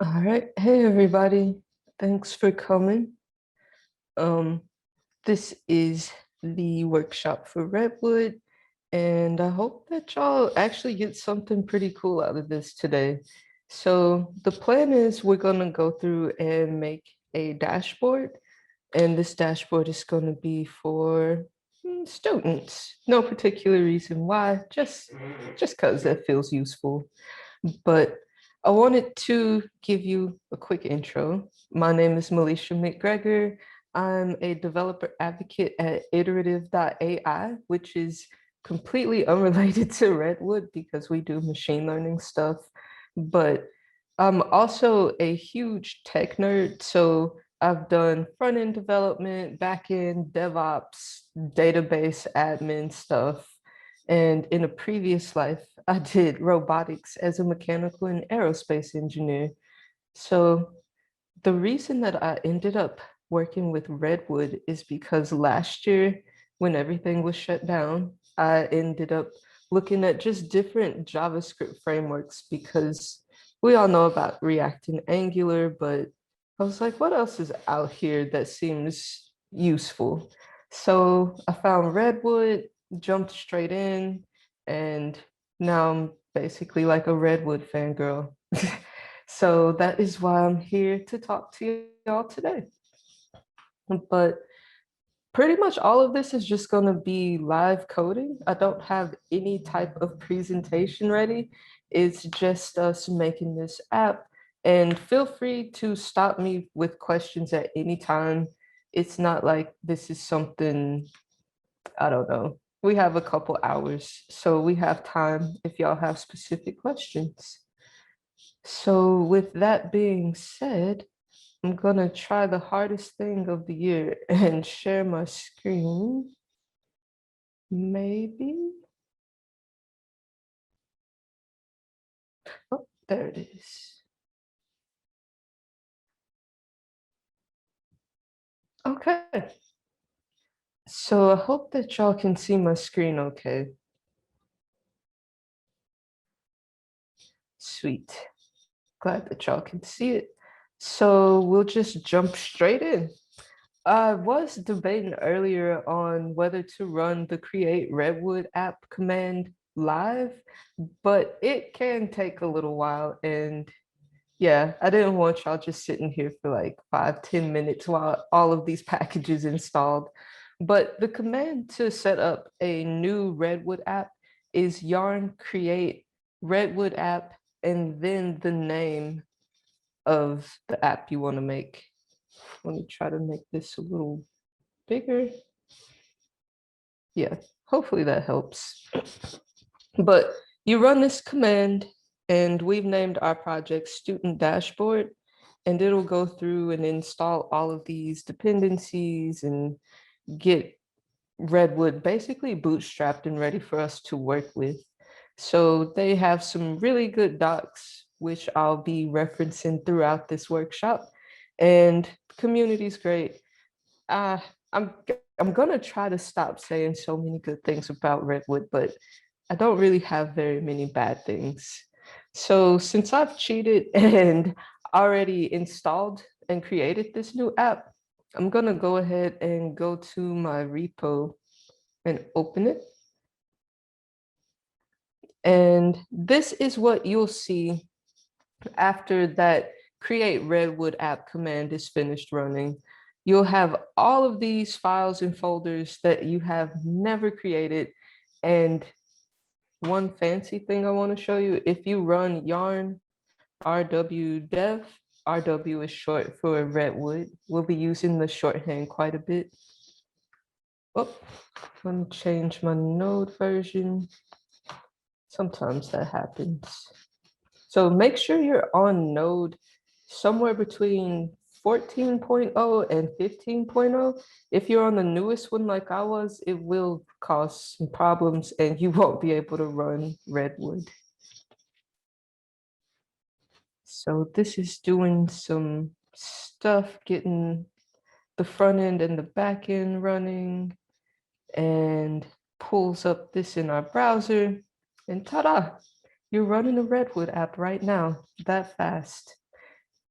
All right. Hey, everybody. Thanks for coming. Um, this is the workshop for Redwood, and I hope that y'all actually get something pretty cool out of this today. So the plan is we're gonna go through and make a dashboard, and this dashboard is gonna be for students. No particular reason why, just because that feels useful. But I wanted to give you a quick intro. My name is Milecia McGregor. I'm a developer advocate at iterative.ai, which is completely unrelated to Redwood because we do machine learning stuff. But I'm also a huge tech nerd. So I've done front end development, back end, DevOps, database admin stuff. And in a previous life, I did robotics as a mechanical and aerospace engineer. So the reason that I ended up working with Redwood is because last year, when everything was shut down, I ended up looking at just different JavaScript frameworks because we all know about React and Angular, but I was like, what else is out here that seems useful? So I found Redwood, jumped straight in, and now I'm basically like a Redwood fangirl. So that is why I'm here to talk to y'all today. But pretty much all of this is just going to be live coding. I don't have any type of presentation ready. It's just us making this app. And feel free to stop me with questions at any time. It's not like this is something, I don't know. We have a couple hours, so we have time if y'all have specific questions. So with that being said, I'm gonna try the hardest thing of the year and share my screen. Maybe. Oh, there it is. Okay. So I hope that y'all can see my screen okay. Sweet. Glad that y'all can see it. So we'll just jump straight in. I was debating earlier on whether to run the create Redwood app command live, but it can take a little while. And yeah, I didn't want y'all just sitting here for like 5, 10 minutes while all of these packages installed. But the command to set up a new Redwood app is yarn create Redwood app and then the name of the app you want to make. Let me try to make this a little bigger. Yeah, hopefully that helps. But you run this command, and we've named our project student dashboard, and it'll go through and install all of these dependencies and get Redwood basically bootstrapped and ready for us to work with. So they have some really good docs, which I'll be referencing throughout this workshop. And the community's great. Uh, I'm I'm gonna try to stop saying so many good things about Redwood, but I don't really have very many bad things. So since I've cheated and already installed and created this new app, I'm gonna go ahead and go to my repo and open it. And this is what you'll see after that create Redwood app command is finished running. You'll have all of these files and folders that you have never created. And one fancy thing I want to show you, if you run yarn rw dev, rw is short for Redwood. We'll be using the shorthand quite a bit. Oh, let me change my node version. Sometimes that happens. So make sure you're on node somewhere between 14.0 and 15.0. If you're on the newest one like I was, it will cause some problems and you won't be able to run Redwood. So this is doing some stuff, getting the front end and the back end running, and pulls up this in our browser, and ta-da, you're running a Redwood app right now, that fast.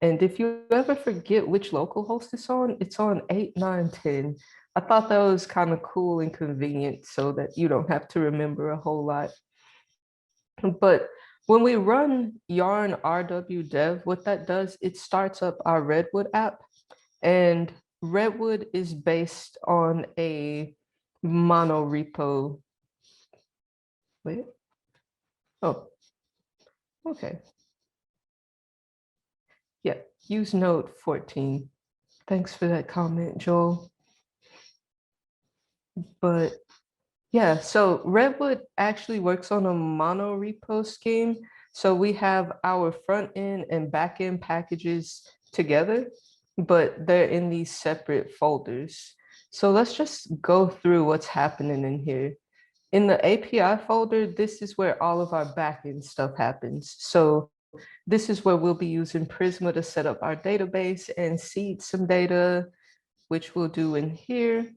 And if you ever forget which localhost it's on 8, 9, 10. I thought that was kind of cool and convenient so that you don't have to remember a whole lot. But when we run yarn rw dev, what that does, it starts up our Redwood app. And Redwood is based on a mono repo. Wait. Oh, okay. Yeah, use node 14. Thanks for that comment, Joel. But yeah, so Redwood actually works on a mono repo scheme. So we have our front end and back end packages together, but they're in these separate folders. So let's just go through what's happening in here. In the API folder, this is where all of our backend stuff happens. So this is where we'll be using Prisma to set up our database and seed some data, which we'll do in here.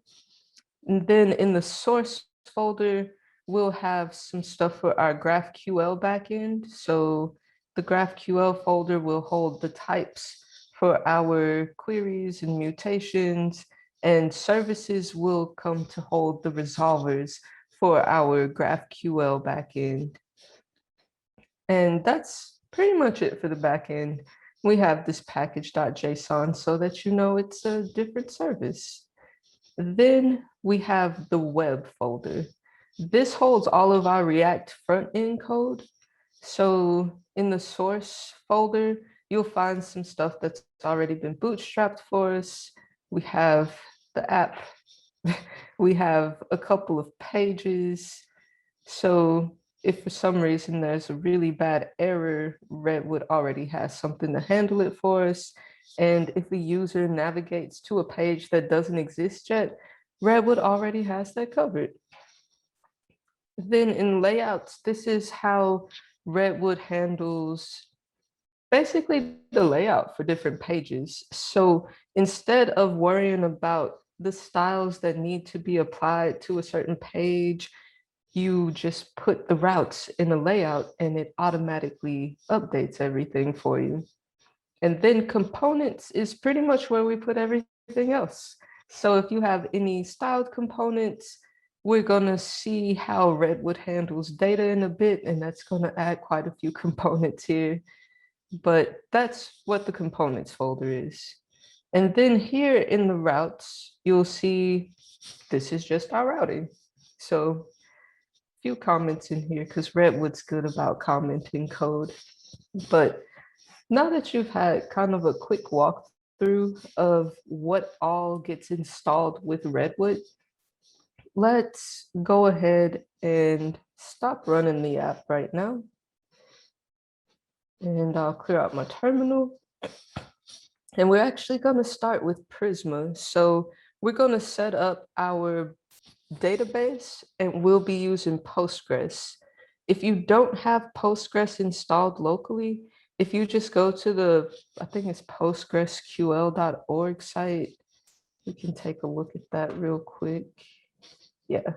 And then in the source folder, we'll have some stuff for our GraphQL backend. So the GraphQL folder will hold the types for our queries and mutations, and services will come to hold the resolvers for our GraphQL backend. And that's pretty much it for the backend. We have this package.json so that you know it's a different service. Then we have the web folder. This holds all of our React front end code. So in the source folder, you'll find some stuff that's already been bootstrapped for us. We have the app. We have a couple of pages. So if for some reason there's a really bad error, Redwood already has something to handle it for us. And if the user navigates to a page that doesn't exist yet, Redwood already has that covered. Then in layouts, this is how Redwood handles basically the layout for different pages. So instead of worrying about the styles that need to be applied to a certain page, you just put the routes in the layout and it automatically updates everything for you. And then components is pretty much where we put everything else. So if you have any styled components, we're gonna see how Redwood handles data in a bit, and that's gonna add quite a few components here. But that's what the components folder is. And then here in the routes, you'll see this is just our routing. So few comments in here because Redwood's good about commenting code. But now that you've had kind of a quick walkthrough of what all gets installed with Redwood, let's go ahead and stop running the app right now. And I'll clear out my terminal. And we're actually going to start with Prisma. So we're going to set up our database and we'll be using Postgres. If you don't have Postgres installed locally, if you just go to the, I think it's postgresql.org site, we can take a look at that real quick. Yeah.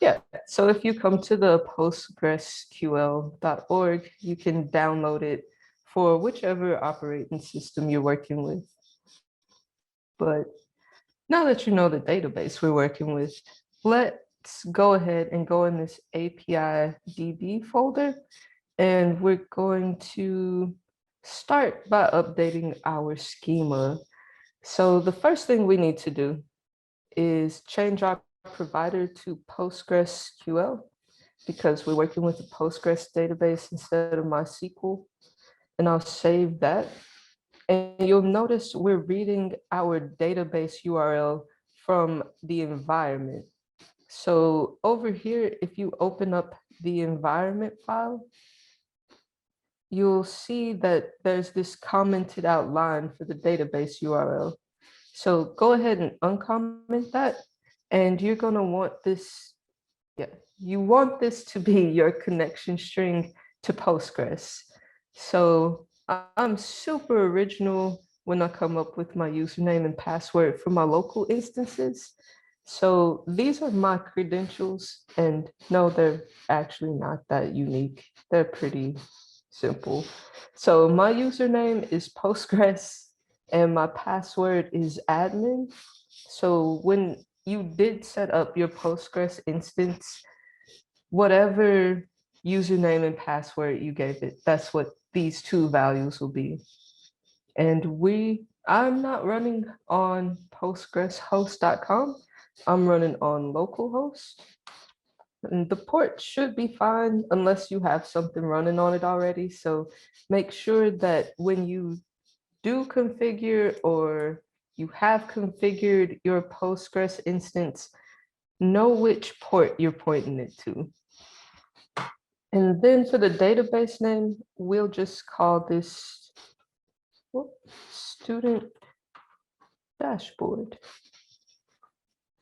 Yeah, so if you come to the postgresql.org, you can download it for whichever operating system you're working with. But now that you know the database we're working with, let's go ahead and go in this API DB folder, and we're going to start by updating our schema. So the first thing we need to do is change our provider to PostgreSQL because we're working with a Postgres database instead of MySQL. And I'll save that. And you'll notice we're reading our database URL from the environment. So over here, if you open up the environment file, you'll see that there's this commented out line for the database URL. So go ahead and uncomment that. And you're going to want this, you want this to be your connection string to Postgres. So I'm super original when I come up with my username and password for my local instances. So these are my credentials, and no, they're actually not that unique. They're pretty simple. So my username is Postgres and my password is admin. So when you did set up your Postgres instance, whatever username and password you gave it, that's what these two values will be. And I'm not running on postgreshost.com. I'm running on localhost. And the port should be fine unless you have something running on it already. So make sure that when you do configure or you have configured your Postgres instance, know which port you're pointing it to. And then for the database name, we'll just call this student dashboard.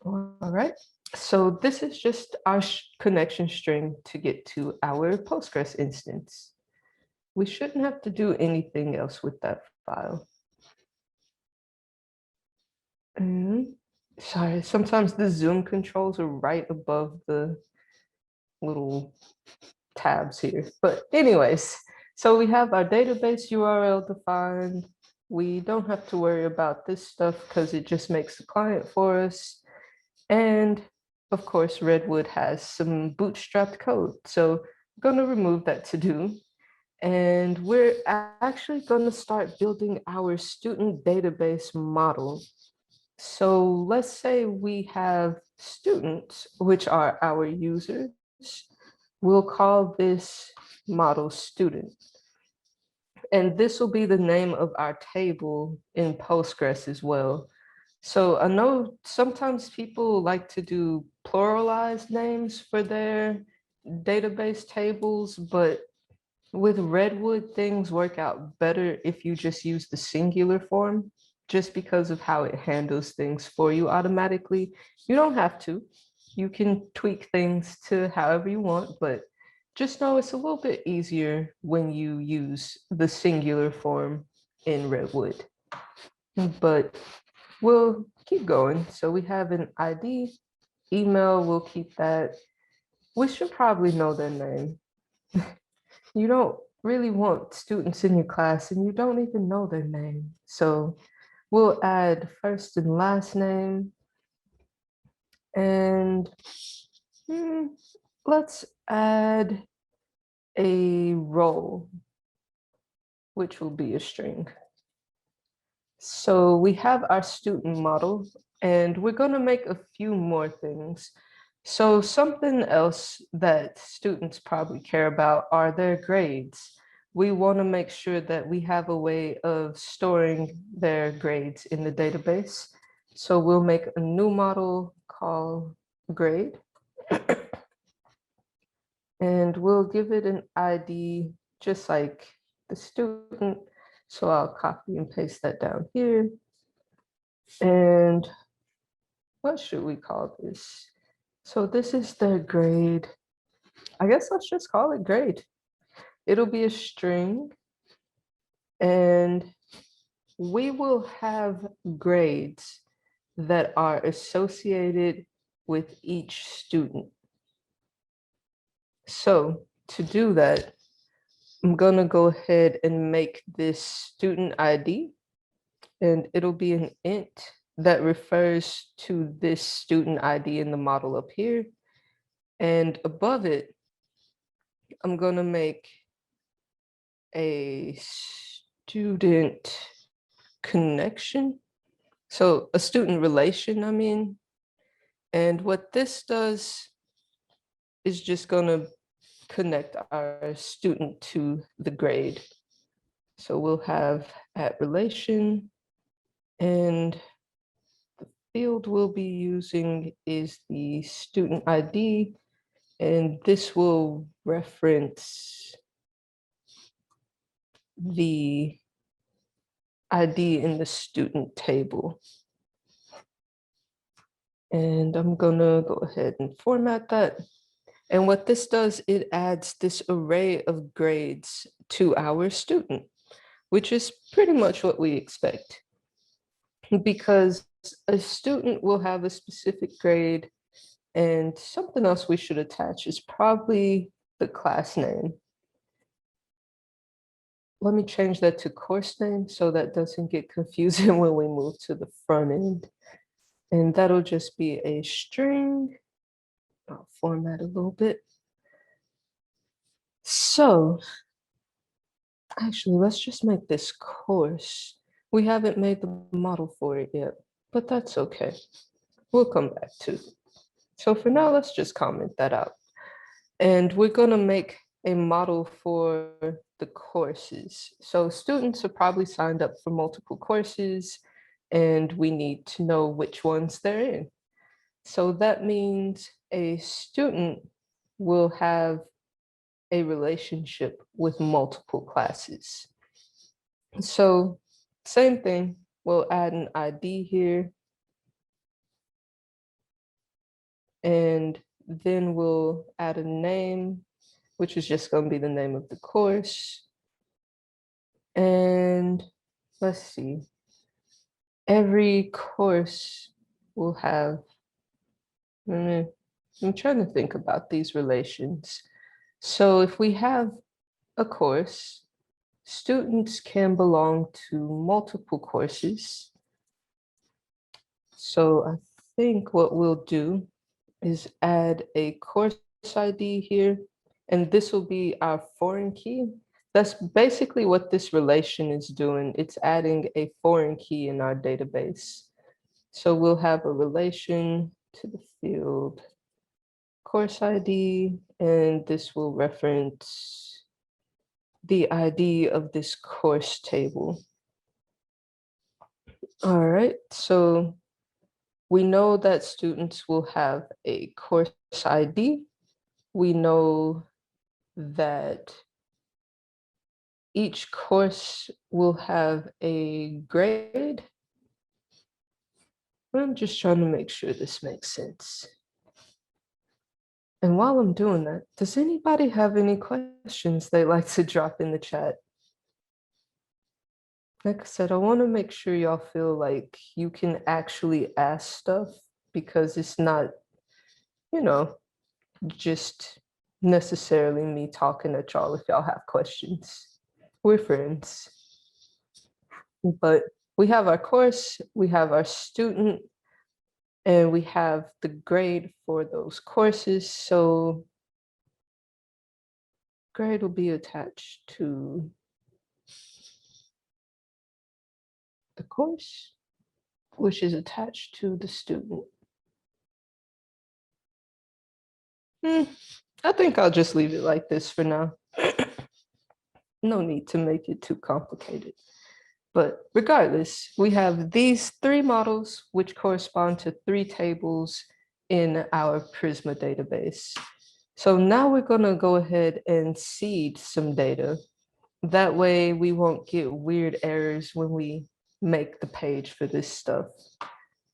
All right. So this is just our connection string to get to our Postgres instance. We shouldn't have to do anything else with that file. And sorry, sometimes the zoom controls are right above the little tabs here. But anyways, so we have our database URL defined. We don't have to worry about this stuff because it just makes the client for us. And of course, Redwood has some bootstrapped code. So I'm going to remove that to do. And we're actually going to start building our student database model. So let's say we have students, which are our users. We'll call this model student. And this will be the name of our table in Postgres as well. So I know sometimes people like to do pluralized names for their database tables, but with Redwood, things work out better if you just use the singular form, just because of how it handles things for you automatically. You don't have to. You can tweak things to however you want, but just know it's a little bit easier when you use the singular form in Redwood. But we'll keep going. So we have an ID, email, we'll keep that. We should probably know their name. You don't really want students in your class and you don't even know their name. So we'll add first and last name. And let's add a role, which will be a string. So we have our student model and we're going to make a few more things. So something else that students probably care about are their grades. We want to make sure that we have a way of storing their grades in the database. So we'll make a new model called grade. And we'll give it an ID just like the student. So I'll copy and paste that down here. And what should we call this? So this is their grade. I guess let's just call it grade. It'll be a string and we will have grades that are associated with each student. So to do that, I'm gonna go ahead and make this student ID and it'll be an int that refers to this student ID in the model up here. And above it, I'm gonna make a student connection. So a student relation, I mean. And what this does is just gonna connect our student to the grade. So we'll have at relation and the field we'll be using is the student ID. And this will reference the ID in the student table. And I'm gonna go ahead and format that. And what this does, it adds this array of grades to our student, which is pretty much what we expect. Because a student will have a specific grade and something else we should attach is probably the class name. let me change that to course name so that doesn't get confusing when we move to the front end. And that'll just be a string. I'll format a little bit. So actually, let's just make this course. We haven't made the model for it yet, but that's okay. We'll come back to it. So for now, let's just comment that out. And we're gonna make a model for the courses. So students are probably signed up for multiple courses and we need to know which ones they're in. So that means a student will have a relationship with multiple classes. So same thing, we'll add an ID here. And then we'll add a name, which is just going to be the name of the course. And let's see, every course will have, I'm trying to think about these relations. So if we have a course, students can belong to multiple courses. So I think what we'll do is add a course ID here, and this will be our foreign key. That's basically what this relation is doing. It's adding a foreign key in our database. So we'll have a relation to the field course ID, and this will reference the ID of this course table. All right, so we know that students will have a course ID. We know that each course will have a grade. I'm just trying to make sure this makes sense. And while I'm doing that, does anybody have any questions they'd like to drop in the chat? Like I said, I want to make sure y'all feel like you can actually ask stuff because it's not, just necessarily me talking at y'all if y'all have questions. We're friends. But we have our course, we have our student, and we have the grade for those courses. So grade will be attached to the course, which is attached to the student. I think I'll just leave it like this for now. No need to make it too complicated. But regardless, we have these three models, which correspond to three tables in our Prisma database. So now we're going to go ahead and seed some data. That way we won't get weird errors when we make the page for this stuff.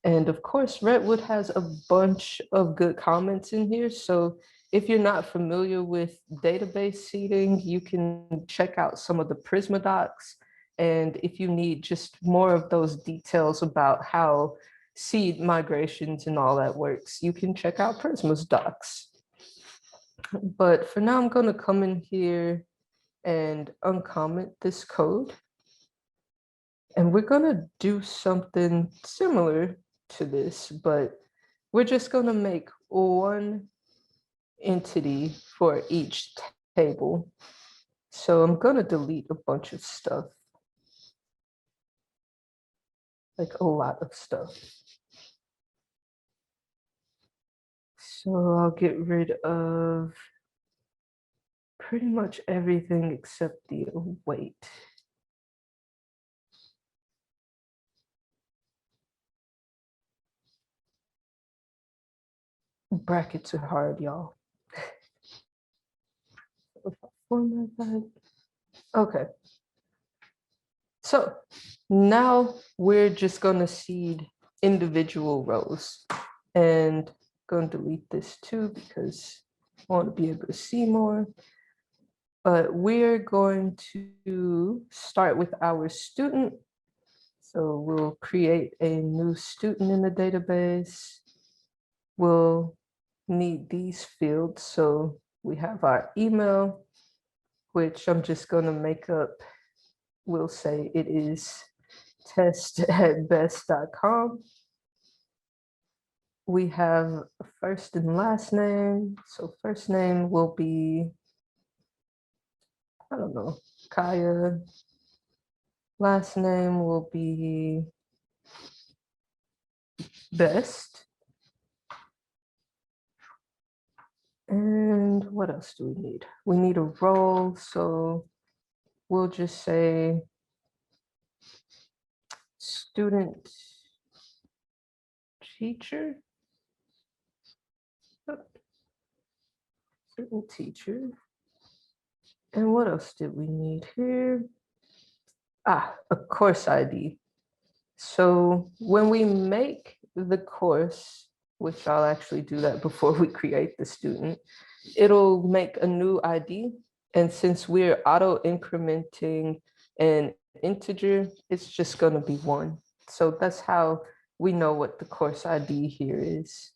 And of course, Redwood has a bunch of good comments in here. So if you're not familiar with database seeding, you can check out some of the Prisma docs. And if you need just more of those details about how seed migrations and all that works, you can check out Prisma's docs. But for now, I'm going to come in here and uncomment this code. And we're going to do something similar to this, but we're just going to make one entity for each table. So I'm going to delete a bunch of stuff, like a lot of stuff. So I'll get rid of pretty much everything except the weight. Brackets are hard, y'all. If I format that. Okay. So now we're just going to seed individual rows, and going to delete this too because I want to be able to see more. But we're going to start with our student. So we'll create a new student in the database. We'll need these fields. So we have our email, which I'm just going to make up we'll say it is test@best.com. We have first and last name. So first name will be, I don't know, Kaya. Last name will be Best. And what else do we need? We need a role. So we'll just say student teacher. Student teacher. And what else did we need here? A course ID. So when we make the course, which I'll actually do that before we create the student, it'll make a new ID. And since we're auto incrementing an integer, it's just going to be 1. So that's how we know what the course ID here is.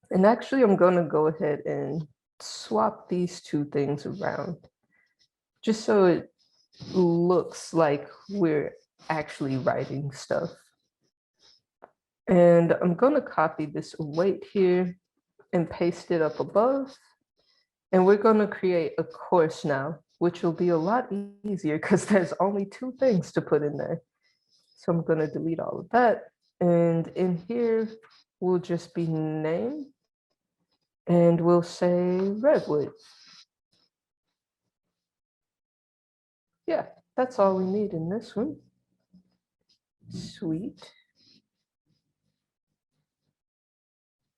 And actually, I'm going to go ahead and swap these two things around, just so it looks like we're actually writing stuff. And I'm going to copy this await here and paste it up above. And we're going to create a course now, which will be a lot easier because there's only 2 things to put in there. So I'm going to delete all of that. And in here will just be name. And we'll say Redwood. Yeah, that's all we need in this one. Sweet.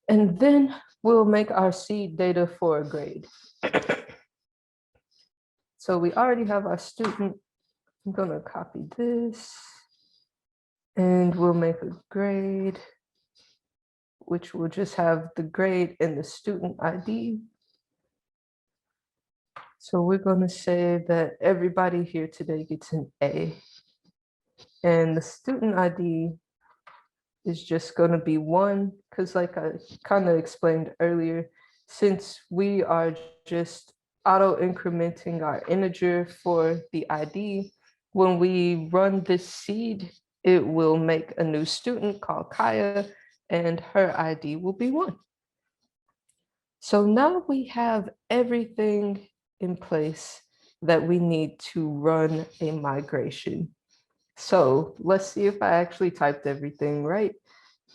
And then we'll make our seed data for a grade. So we already have our student. I'm going to copy this. And we'll make a grade, which will just have the grade and the student ID. So we're going to say that everybody here today gets an A. And the student ID is just going to be 1, because like I kind of explained earlier, since we are just auto incrementing our integer for the ID, when we run this seed, it will make a new student called Kaya, and her ID will be 1. So now we have everything in place that we need to run a migration. So let's see if I actually typed everything right.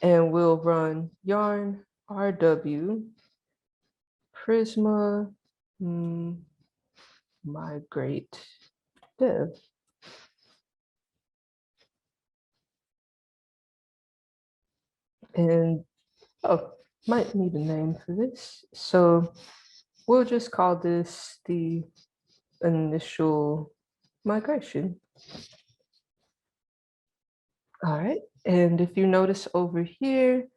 And we'll run yarn rw Prisma migrate dev. And might need a name for this. So we'll just call this the initial migration. All right, and if you notice over here,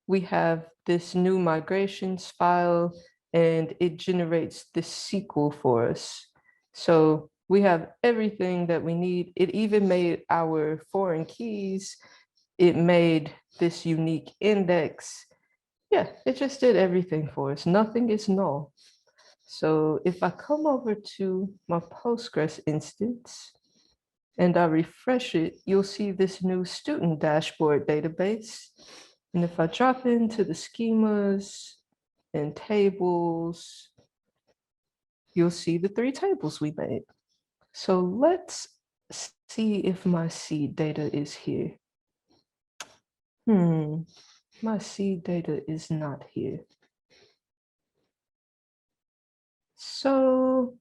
we have this new migrations file, and it generates this SQL for us. So we have everything that we need. It even made our foreign keys. It made this unique index. Yeah, it just did everything for us. Nothing is null. So if I come over to my Postgres instance, and I refresh it, you'll see this new student dashboard database. And if I drop into the schemas and tables, you'll see the 3 tables we made. So let's see if my seed data is here. My seed data is not here. So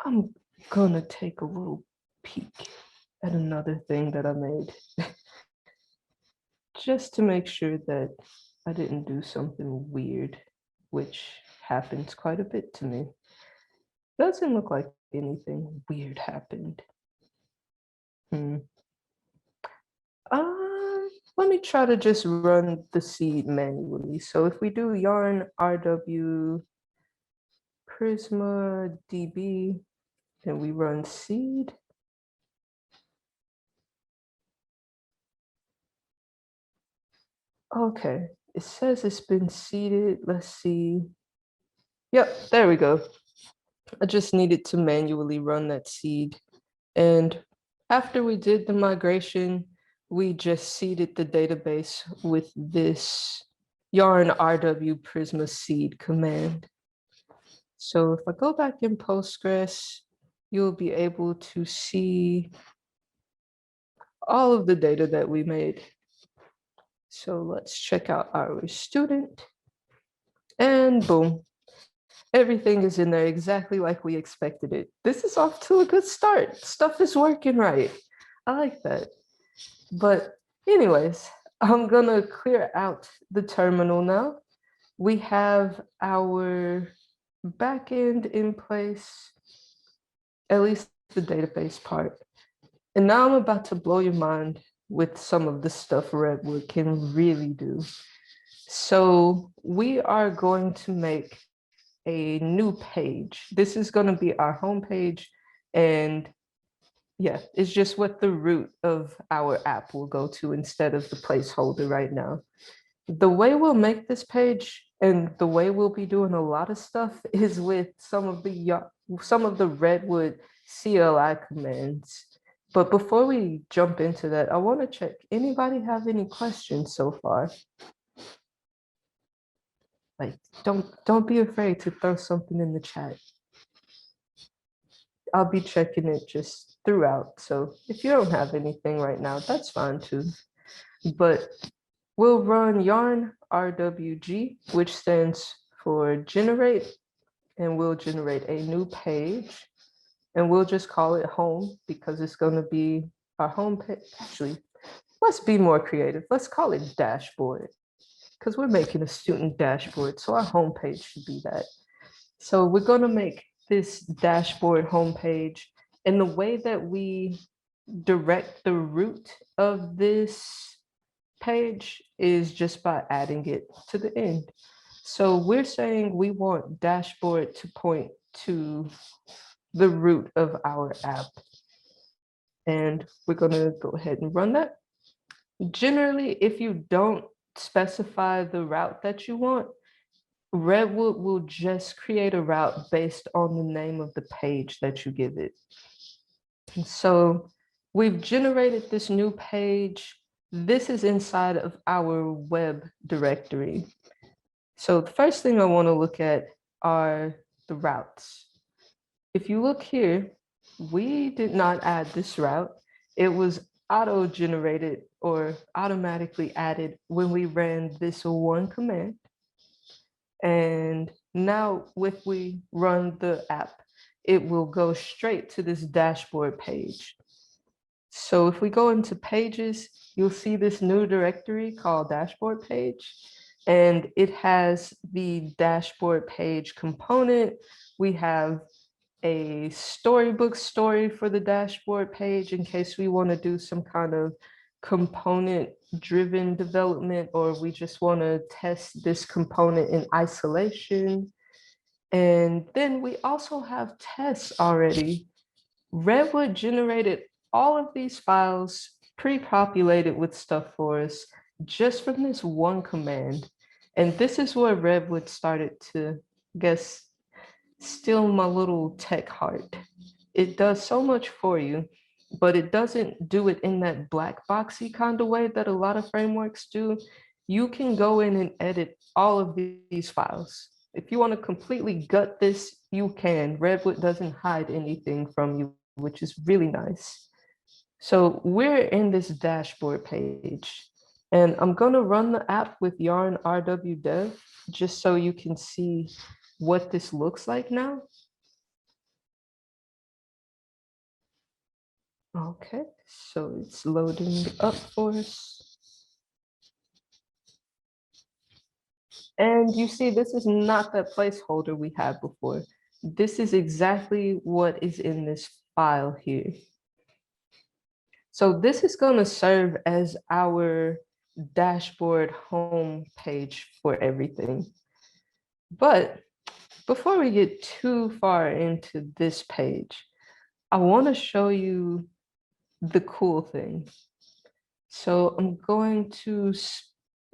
I'm gonna take a little peek at another thing that I made just to make sure that I didn't do something weird, which happens quite a bit to me. Doesn't look like anything weird happened. Let me try to just run the seed manually. So if we do yarn rw Prisma db and we run seed, okay, it says it's been seeded. Let's see. Yep, there we go. I just needed to manually run that seed. And after we did the migration, we just seeded the database with this yarn rw Prisma seed command. So if I go back in Postgres, you'll be able to see all of the data that we made. So let's check out our student. And boom, everything is in there exactly like we expected it. This is off to a good start. Stuff is working right. I like that. But anyways, I'm gonna clear out the terminal now. We have our backend in place, at least the database part. And now I'm about to blow your mind with some of the stuff Redwood can really do. So we are going to make a new page. This is going to be our home page. And yeah, it's just what the root of our app will go to instead of the placeholder right now. The way we'll make this page and the way we'll be doing a lot of stuff is with some of the Redwood CLI commands. But before we jump into that, I want to check, anybody have any questions so far? Like, don't be afraid to throw something in the chat. I'll be checking it just throughout. So if you don't have anything right now, that's fine too. But we'll run yarn rwg, which stands for generate, and we'll generate a new page. And we'll just call it home because it's going to be our home page. Actually, let's be more creative. Let's call it dashboard because we're making a student dashboard. So our home page should be that. So we're going to make this dashboard homepage. And the way that we direct the root of this page is just by adding it to the end. So we're saying we want dashboard to point to the root of our app. And we're going to go ahead and run that. Generally, if you don't specify the route that you want, Redwood will just create a route based on the name of the page that you give it. And so we've generated this new page. This is inside of our web directory. So the first thing I want to look at are the routes. If you look here, we did not add this route. It was auto-generated or automatically added when we ran this one command. And now if we run the app, it will go straight to this dashboard page. So if we go into pages, you'll see this new directory called dashboard page, and it has the dashboard page component. We have a storybook story for the dashboard page in case we want to do some kind of component driven development, or we just want to test this component in isolation. And then we also have tests already. Redwood generated all of these files pre-populated with stuff for us just from this one command. And this is where Redwood started to, I guess, steal my little tech heart. It does so much for you, but it doesn't do it in that black boxy kind of way that a lot of frameworks do. You can go in and edit all of these files. If you want to completely gut this, you can. Redwood doesn't hide anything from you, which is really nice. So we're in this dashboard page, and I'm going to run the app with yarn rwdev just so you can see what this looks like now. Okay, so it's loading up for us. And you see, this is not that placeholder we had before. This is exactly what is in this file here. So this is going to serve as our dashboard home page for everything. But before we get too far into this page, I want to show you the cool thing. So I'm going to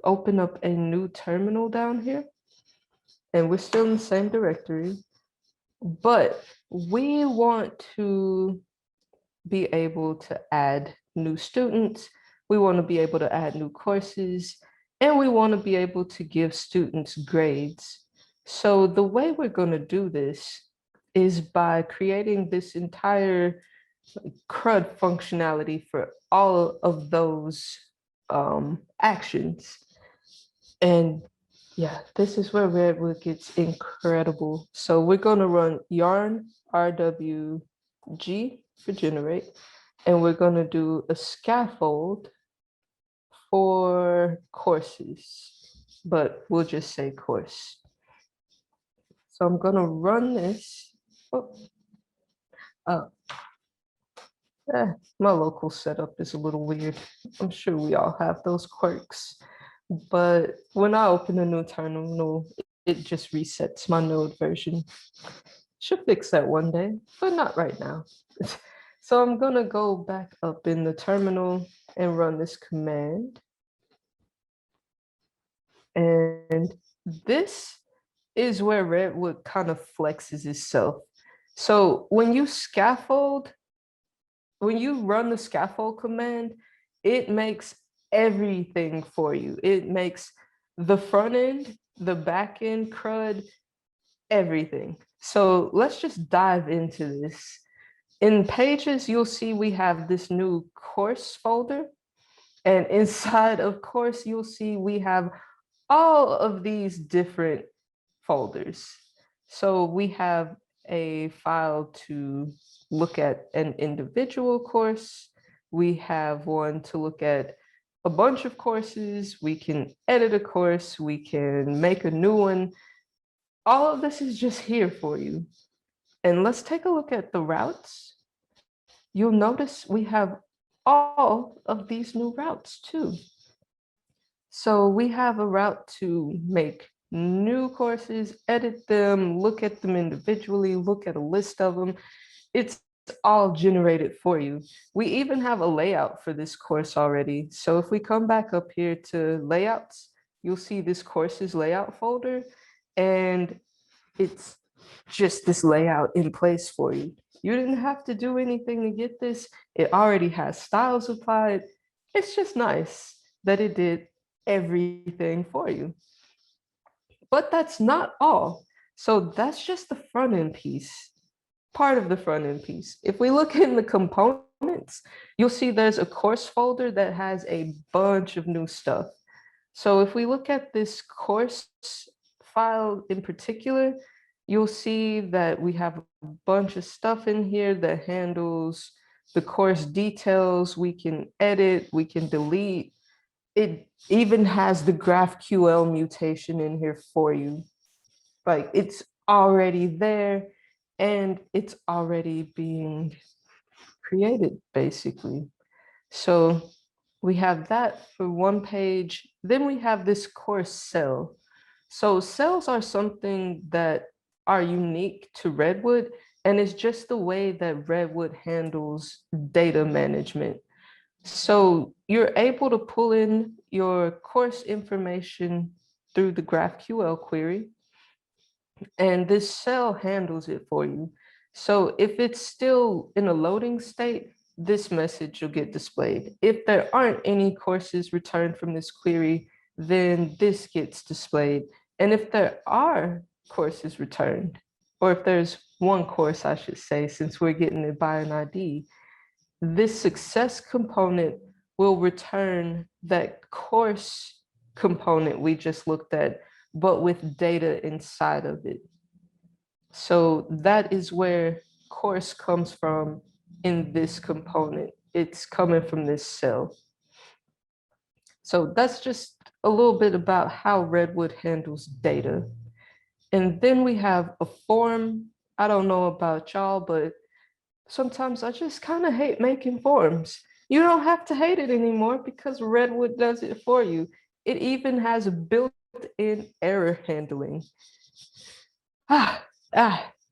open up a new terminal down here, and we're still in the same directory. but we want to be able to add new students. We want to be able to add new courses, and we want to be able to give students grades. So the way we're going to do this is by creating this entire CRUD functionality for all of those actions. And yeah, this is where Redwood gets incredible. So we're going to run yarn rwg for generate, and we're going to do a scaffold for courses, but we'll just say course. So I'm going to run this. Oh, uh, my local setup is a little weird. I'm sure we all have those quirks. But when I open a new terminal, it just resets my node version. Should fix that one day, but not right now. So I'm gonna go back up in the terminal and run this command. And this is where Redwood kind of flexes itself. So when you scaffold, when you run the scaffold command, it makes everything for you. It makes the front end, the back end crud, everything. So let's just dive into this. In pages, you'll see we have this new course folder. And inside of course, you'll see we have all of these different folders. So we have a file to look at an individual course. We have one to look at a bunch of courses. We can edit a course. We can make a new one. All of this is just here for you. And let's take a look at the routes. You'll notice we have all of these new routes too. So we have a route to make new courses, edit them, look at them individually, look at a list of them. It's all generated for you. We even have a layout for this course already. So if we come back up here to layouts, you'll see this courses layout folder, and it's just this layout in place for you. You didn't have to do anything to get this. It already has styles applied. It's just nice that it did everything for you. But that's not all. So that's just the front end piece, part of the front end piece. If we look in the components, you'll see there's a course folder that has a bunch of new stuff. So if we look at this course file in particular, you'll see that we have a bunch of stuff in here that handles the course details. We can edit, we can delete. It even has the GraphQL mutation in here for you. Like, it's already there and it's already being created, basically. So we have that for one page. Then we have this course cell. So cells are something that are unique to Redwood, and it's just the way that Redwood handles data management. So you're able to pull in your course information through the GraphQL query, and this cell handles it for you. So if it's still in a loading state, this message will get displayed. If there aren't any courses returned from this query, then this gets displayed. And if there are courses returned, or if there's one course, I should say, since we're getting it by an ID, this success component will return that course component we just looked at, but with data inside of it. So that is where course comes from in this component. It's coming from this cell. So that's just a little bit about how Redwood handles data. And then we have a form. I don't know about y'all, but sometimes I just kind of hate making forms. You don't have to hate it anymore because Redwood does it for you. It even has built-in error handling. I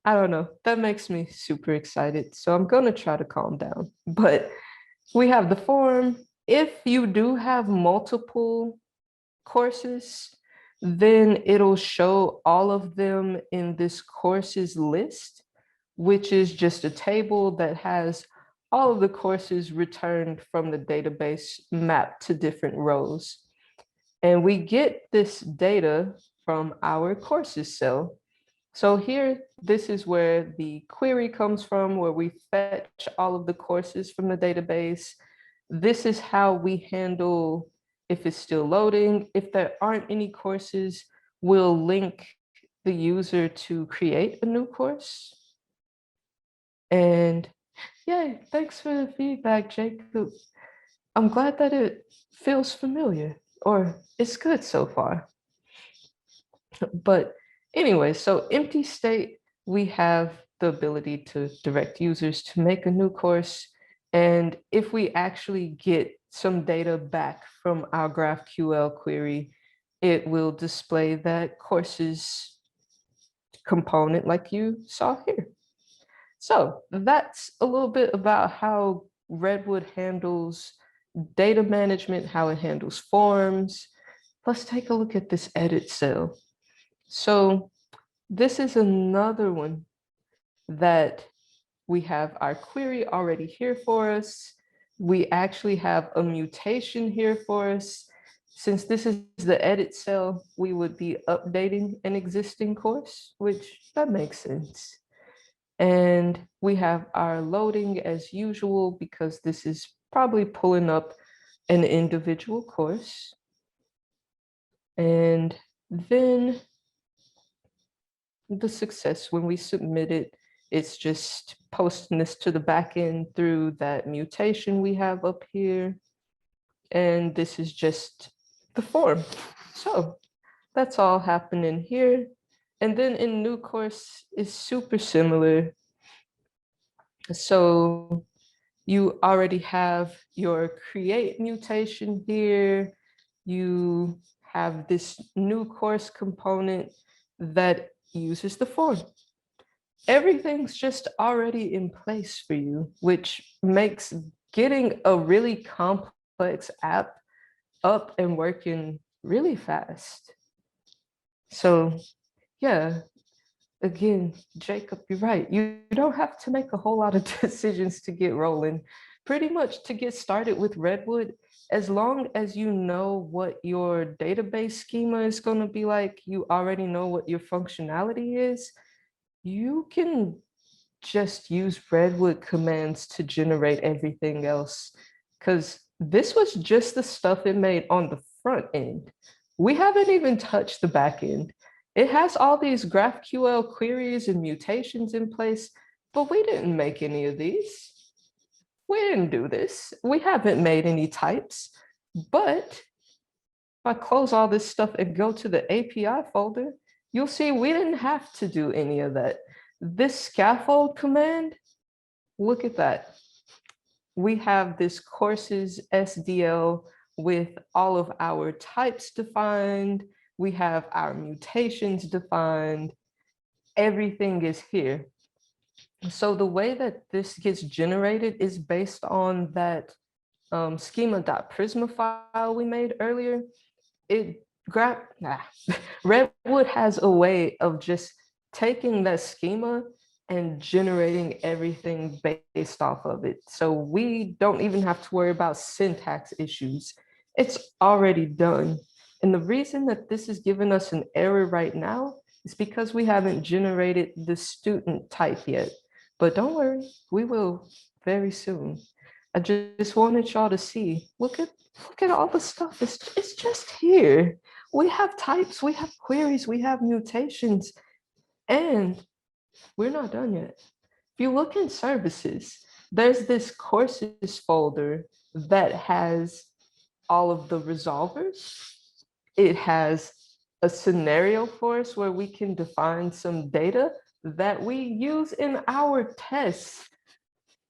don't know. That makes me super excited. So I'm gonna try to calm down. But we have the form. If you do have multiple courses, then it'll show all of them in this courses list, which is just a table that has all of the courses returned from the database mapped to different rows. And we get this data from our courses cell. So here, this is where the query comes from, where we fetch all of the courses from the database. This is how we handle if it's still loading. If there aren't any courses, we'll link the user to create a new course. And yay, thanks for the feedback, Jacob. I'm glad that it feels familiar, or it's good so far. But anyway, so empty state, we have the ability to direct users to make a new course. And if we actually get some data back from our GraphQL query, it will display that courses component like you saw here. So that's a little bit about how Redwood handles data management, how it handles forms. Let's take a look at this edit cell. So this is another one that we have our query already here for us. We actually have a mutation here for us. Since this is the edit cell, we would be updating an existing course, which that makes sense. And we have our loading as usual, because this is probably pulling up an individual course. And then the success, when we submit it, it's just posting this to the backend through that mutation we have up here. And this is just the form. So that's all happening here. And then in new course is super similar. So you already have your create mutation here. You have this new course component that uses the form. Everything's just already in place for you, which makes getting a really complex app up and working really fast. So yeah, again, Jacob, you're right. You don't have to make a whole lot of decisions to get rolling. Pretty much to get started with Redwood, as long as you know what your database schema is going to be like, you already know what your functionality is, you can just use Redwood commands to generate everything else. Because this was just the stuff it made on the front end. We haven't even touched the back end. It has all these GraphQL queries and mutations in place, but we didn't make any of these. We didn't do this. We haven't made any types. But if I close all this stuff and go to the API folder, you'll see we didn't have to do any of that. This scaffold command, look at that. We have this courses SDL with all of our types defined. We have our mutations defined. Everything is here. So the way that this gets generated is based on that schema.prisma file we made earlier. Redwood has a way of just taking that schema and generating everything based off of it. So we don't even have to worry about syntax issues. It's already done. And the reason that this is giving us an error right now is because we haven't generated the student type yet. But don't worry, we will very soon. I just wanted y'all to see, look at all the stuff. It's just here. We have types, we have queries, we have mutations, and we're not done yet. If you look in services, there's this courses folder that has all of the resolvers. It has a scenario for us where we can define some data that we use in our tests.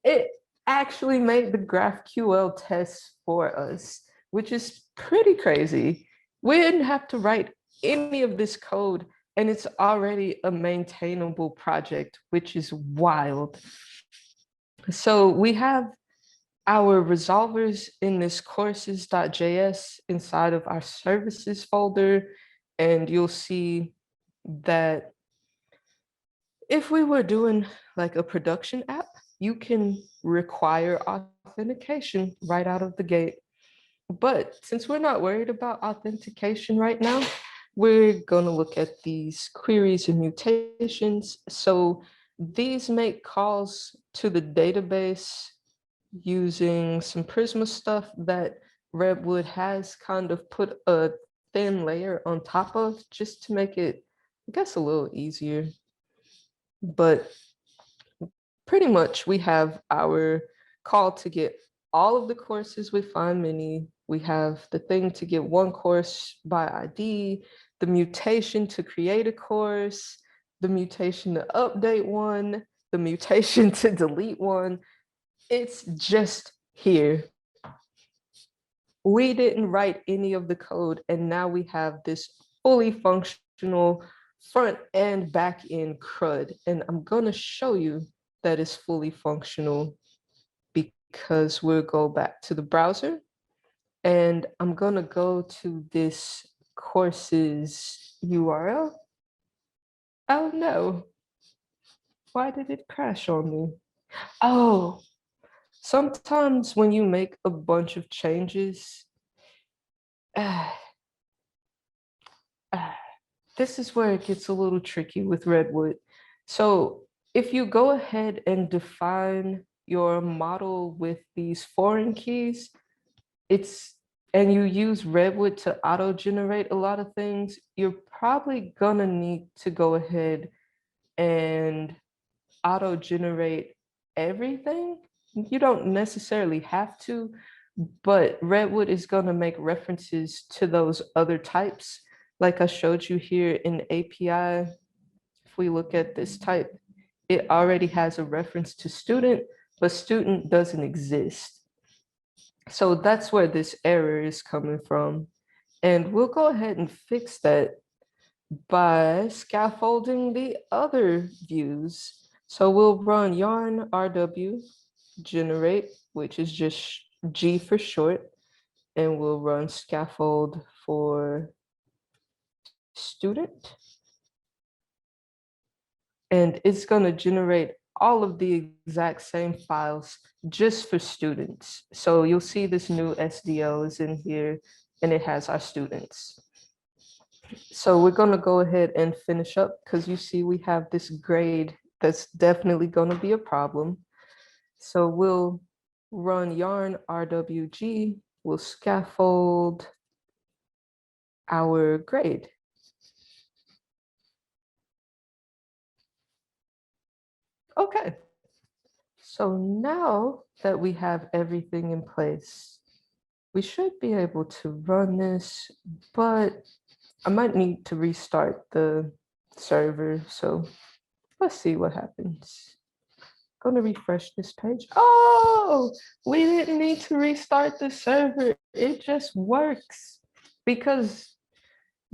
It actually made the GraphQL tests for us, which is pretty crazy. We didn't have to write any of this code, and it's already a maintainable project, which is wild. So we have our resolvers in this courses.js inside of our services folder. And you'll see that if we were doing like a production app, you can require authentication right out of the gate. But since we're not worried about authentication right now, we're going to look at these queries and mutations. So these make calls to the database using some Prisma stuff that Redwood has kind of put a thin layer on top of just to make it, I guess, a little easier. But pretty much we have our call to get all of the courses with Find Many. We have the thing to get one course by ID, the mutation to create a course, the mutation to update one, the mutation to delete one. It's just here. We didn't write any of the code, and now we have this fully functional front and back end crud. And I'm going to show you that is fully functional because we'll go back to the browser and I'm going to go to this courses URL. Oh no, why did it crash on me? Oh, sometimes when you make a bunch of changes, this is where it gets a little tricky with Redwood. So if you go ahead and define your model with these foreign keys, and you use Redwood to auto-generate a lot of things, you're probably gonna need to go ahead and auto-generate everything. You don't necessarily have to, but Redwood is gonna make references to those other types. Like I showed you here in API, if we look at this type, it already has a reference to student, but student doesn't exist. So that's where this error is coming from. And we'll go ahead and fix that by scaffolding the other views. So we'll run yarn rw generate, which is just G for short, and we'll run scaffold for student. And it's going to generate all of the exact same files just for students. So you'll see this new SDL is in here and it has our students. So we're going to go ahead and finish up because you see we have this grade that's definitely going to be a problem. So we'll run yarn rwg, we'll scaffold our grade. Okay, so now that we have everything in place, we should be able to run this, but I might need to restart the server. So let's see what happens. I'm gonna refresh this page. Oh, we didn't need to restart the server. It just works because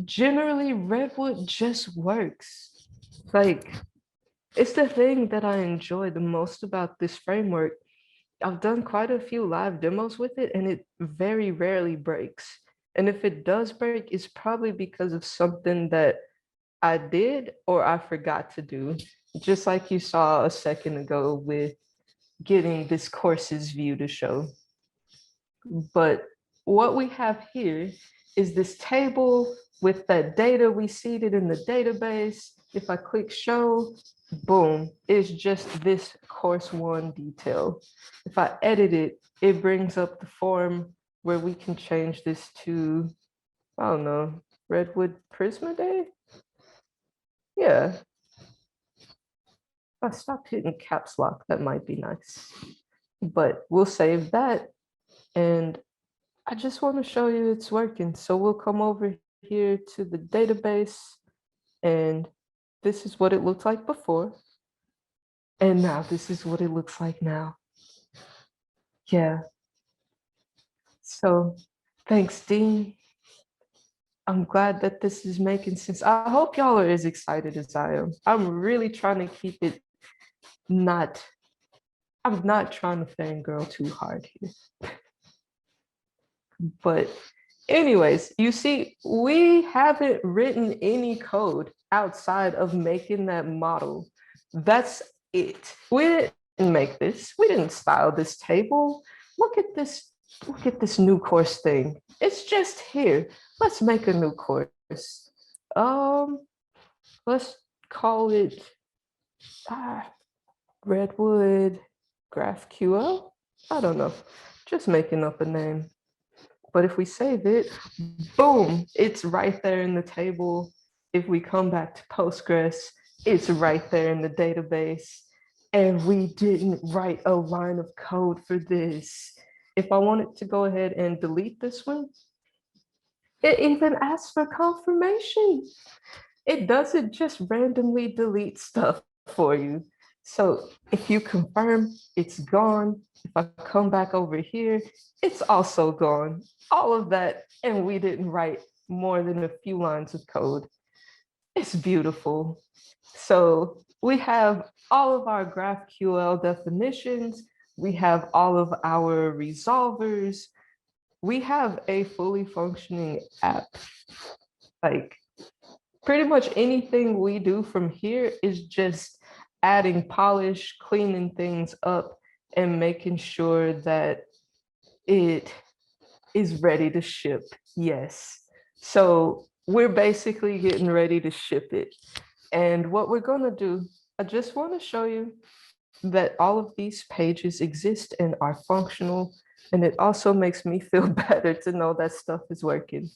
generally Redwood just works. Like, it's the thing that I enjoy the most about this framework. I've done quite a few live demos with it and it very rarely breaks. And if it does break, it's probably because of something that I did or I forgot to do. Just like you saw a second ago with getting this courses view to show. But what we have here is this table with that data we seeded in the database. If I click show, boom, it's just this course one detail. If I edit it, it brings up the form where we can change this to, I don't know, Redwood Prisma Day? Yeah. If I stop hitting caps lock, that might be nice. But we'll save that. And I just want to show you it's working. So we'll come over here to the database and this is what it looked like before. And now this is what it looks like now. Yeah. So thanks, Dean. I'm glad that this is making sense. I hope y'all are as excited as I am. I'm really trying to keep it not, I'm not trying to fangirl too hard here. But Anyways, you see, we haven't written any code outside of making that model. That's it. We didn't make this. We didn't style this table. Look at this. Look at this new course thing. It's just here. Let's make a new course. Um, let's call it ah, Redwood GraphQL. I don't know. Just making up a name. But if we save it, boom, it's right there in the table. If we come back to Postgres, it's right there in the database. And we didn't write a line of code for this. If I wanted to go ahead and delete this one, it even asks for confirmation. It doesn't just randomly delete stuff for you. So if you confirm, it's gone. If I come back over here, it's also gone. All of that, and we didn't write more than a few lines of code. It's beautiful. So we have all of our GraphQL definitions. We have all of our resolvers. We have a fully functioning app. Like pretty much anything we do from here is just adding polish, cleaning things up, and making sure that it is ready to ship. Yes. So we're basically getting ready to ship it. And what we're going to do, I just want to show you that all of these pages exist and are functional. And it also makes me feel better to know that stuff is working.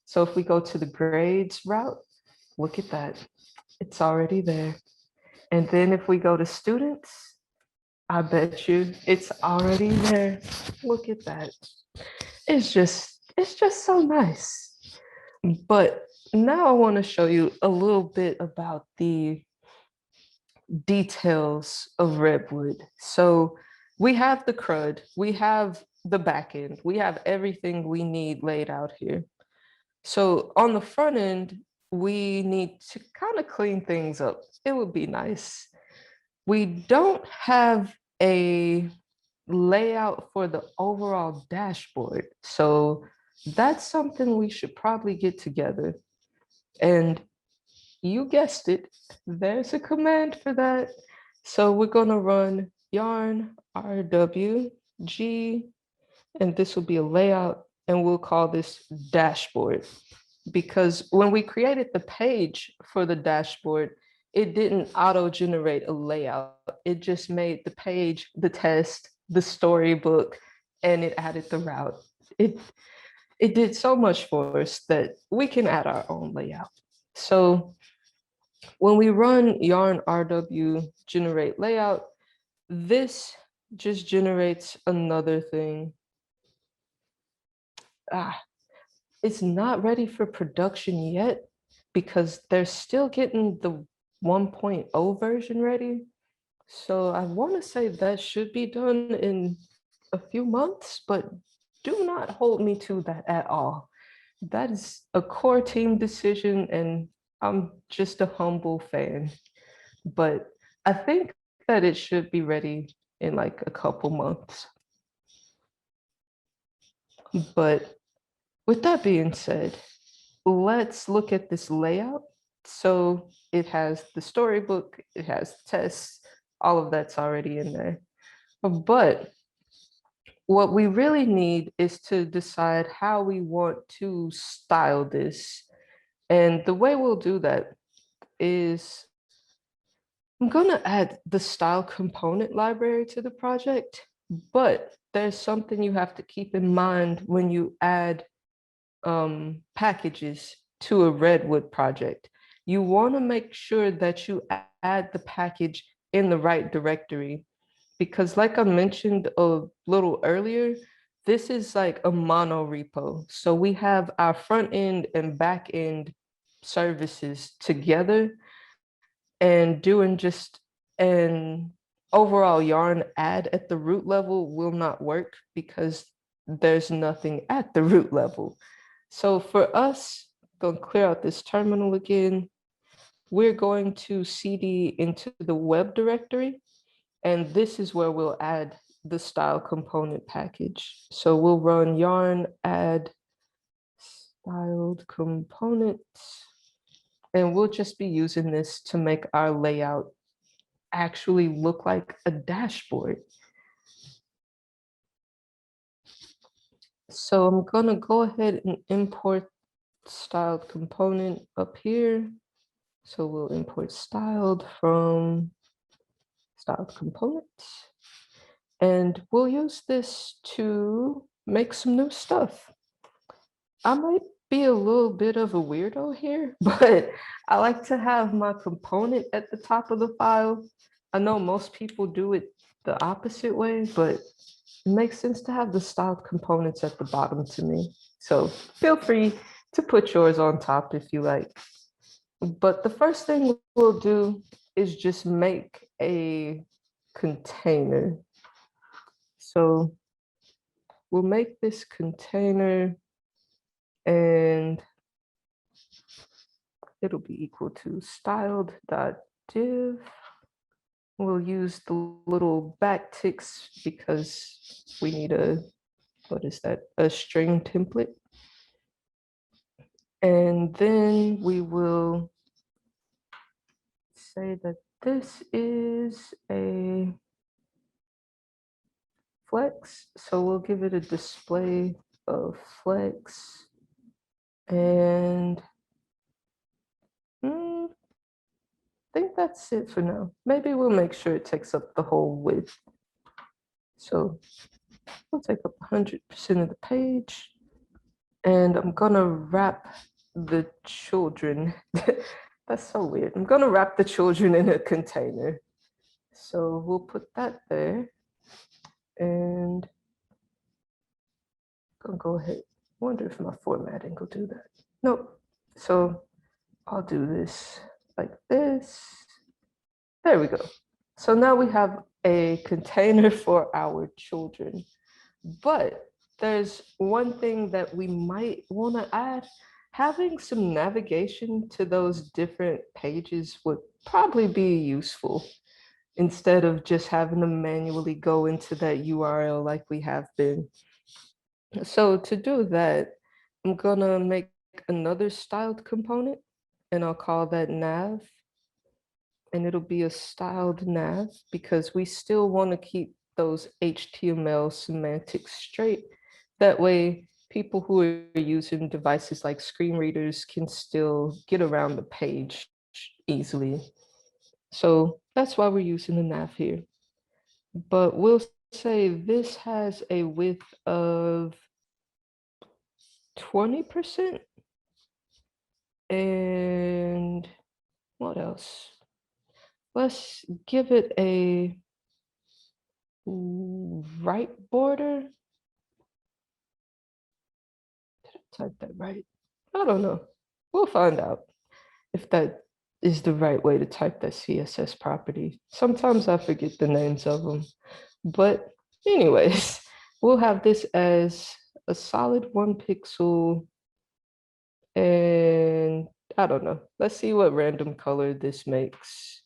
So if we go to the grades route, look at that. It's already there. And then if we go to students, I bet you it's already there. Look at that. It's just so nice. But now I want to show you a little bit about the details of Redwood. So we have the crud, we have the backend, we have everything we need laid out here. So on the front end, we need to kind of clean things up. It would be nice. We don't have a layout for the overall dashboard. So that's something we should probably get together. And you guessed it, there's a command for that. So we're going to run yarn rwg, and this will be a layout, and we'll call this dashboard. Because when we created the page for the dashboard, it didn't auto-generate a layout. It just made the page, the test, the storybook, and it added the route. It did so much for us that we can add our own layout. So when we run yarn rw generate layout, this just generates another thing. It's not ready for production yet because they're still getting the 1.0 version ready. So I want to say that should be done in a few months, but do not hold me to that at all. That is a core team decision, and I'm just a humble fan. But I think that it should be ready in like a couple months. But with that being said, let's look at this layout. So it has the storybook, it has tests, all of that's already in there. But what we really need is to decide how we want to style this. And the way we'll do that is I'm going to add the style component library to the project, but there's something you have to keep in mind when you add packages to a Redwood project. You want to make sure that you add the package in the right directory, because like I mentioned a little earlier, this is like a mono repo. So we have our front end and back end services together, and doing just an overall yarn add at the root level will not work because there's nothing at the root level. So for us, going to clear out this terminal again. We're going to cd into the web directory, and this is where we'll add the style component package. So we'll run yarn add styled components. And we'll just be using this to make our layout actually look like a dashboard. So I'm gonna go ahead and import styled component up here. So we'll import styled from styled components. And we'll use this to make some new stuff. I might be a little bit of a weirdo here, but I like to have my component at the top of the file. I know most people do it the opposite way, but it makes sense to have the styled components at the bottom to me. So feel free to put yours on top if you like. But the first thing we'll do is just make a container. So we'll make this container and it'll be equal to styled.div. We'll use the little backticks because we need a, what is that? A string template. And then we will say that this is a flex. So we'll give it a display of flex. And I think that's it for now. Maybe we'll make sure it takes up the whole width. So we'll take up 100% of the page. And I'm gonna wrap the children. That's so weird. I'm gonna wrap the children in a container. So we'll put that there. And I'm gonna go ahead. I wonder if my formatting will do that. Nope. So I'll do this like this. There we go. So now we have a container for our children. But there's one thing that we might want to add. Having some navigation to those different pages would probably be useful instead of just having to manually go into that URL like we have been. So to do that, I'm gonna make another styled component and I'll call that nav. And it'll be a styled nav because we still want to keep those HTML semantics straight. That way, people who are using devices like screen readers can still get around the page easily. So that's why we're using the nav here. But we'll say this has a width of 20%. And what else? Let's give it a right border. Did I type that right? I don't know. We'll find out if that is the right way to type that CSS property. Sometimes I forget the names of them. But anyways, we'll have this as a solid 1 pixel. And I don't know. Let's see what random color this makes.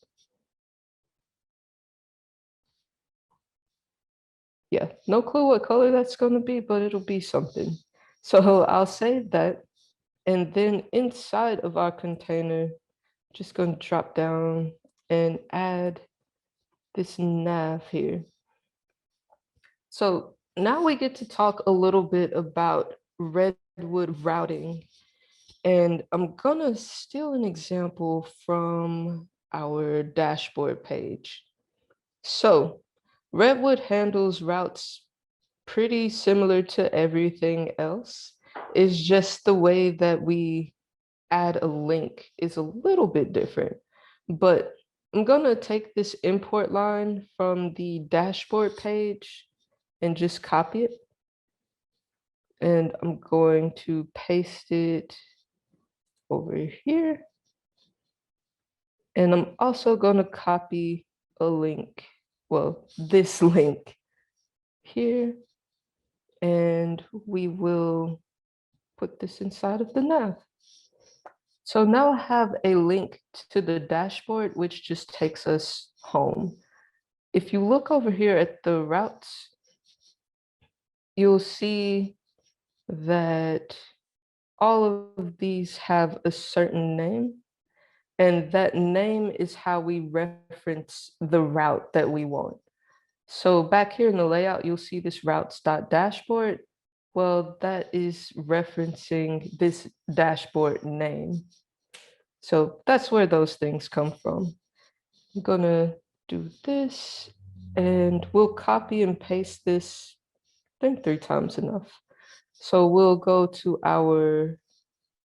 Yeah, no clue what color that's going to be, but it'll be something. So I'll save that. And then inside of our container, just going to drop down and add this nav here. So now we get to talk a little bit about Redwood routing. And I'm going to steal an example from our dashboard page. So Redwood handles routes pretty similar to everything else. It's just the way that we add a link is a little bit different. But I'm gonna take this import line from the dashboard page and just copy it. And I'm going to paste it over here. And I'm also gonna copy a link, well, this link here. And we will put this inside of the nav. So now I have a link to the dashboard, which just takes us home. If you look over here at the routes, you'll see that all of these have a certain name, and that name is how we reference the route that we want. So back here in the layout, you'll see this routes.dashboard. Well, that is referencing this dashboard name. So that's where those things come from. I'm gonna do this, and we'll copy and paste this, I think 3 times enough. So we'll go to our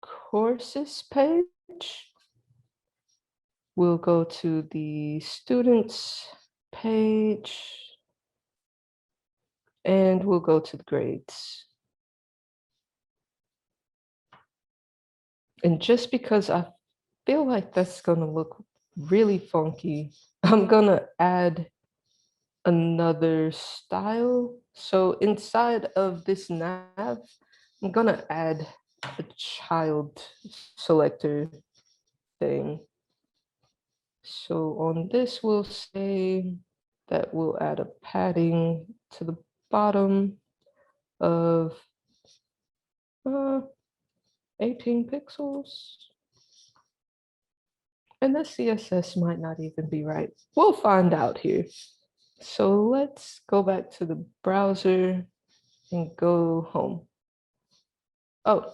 courses page. We'll go to the students page, and we'll go to the grades. And just because I feel like that's gonna look really funky, I'm gonna add another style. So inside of this nav, I'm gonna add a child selector thing. So on this, we'll say that we'll add a padding to the bottom of 18 pixels. And the CSS might not even be right. We'll find out here. So let's go back to the browser and go home. Oh,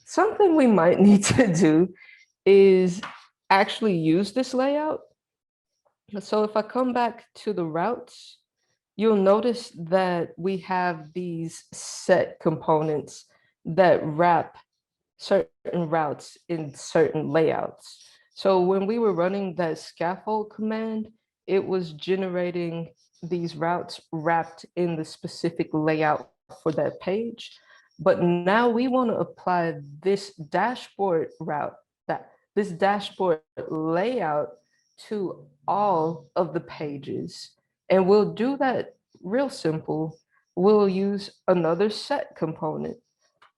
something we might need to do is actually use this layout. So if I come back to the routes, you'll notice that we have these set components that wrap certain routes in certain layouts. So when we were running that scaffold command, it was generating these routes wrapped in the specific layout for that page. But now we want to apply this dashboard route, this dashboard layout to all of the pages. And we'll do that real simple. We'll use another set component.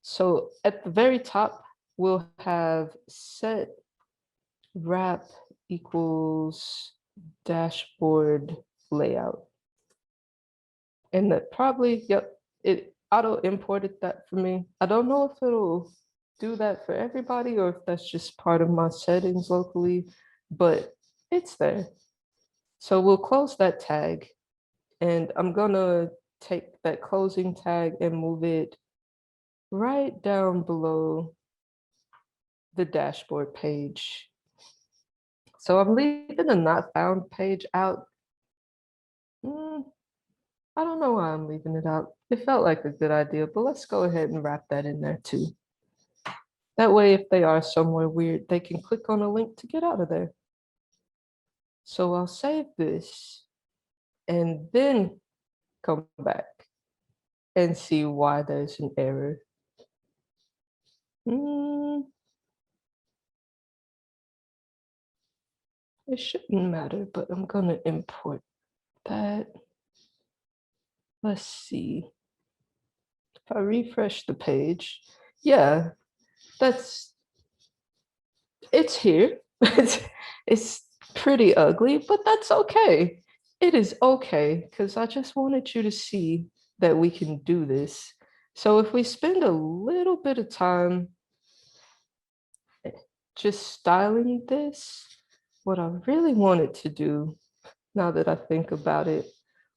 So at the very top, we'll have set wrap equals dashboard layout. And that probably, yep, it auto imported that for me. I don't know if it'll do that for everybody or if that's just part of my settings locally, but it's there. So we'll close that tag, and I'm gonna take that closing tag and move it right down below the dashboard page. So I'm leaving the not found page out. I don't know why I'm leaving it out. It felt like a good idea, but let's go ahead and wrap that in there too. That way, if they are somewhere weird, they can click on a link to get out of there. So I'll save this and then come back and see why there's an error. It shouldn't matter, but I'm gonna import that. Let's see. If I refresh the page, yeah, it's here. It's pretty ugly, but that's okay. It is okay, because I just wanted you to see that we can do this. So if we spend a little bit of time just styling this, what I really wanted to do, now that I think about it,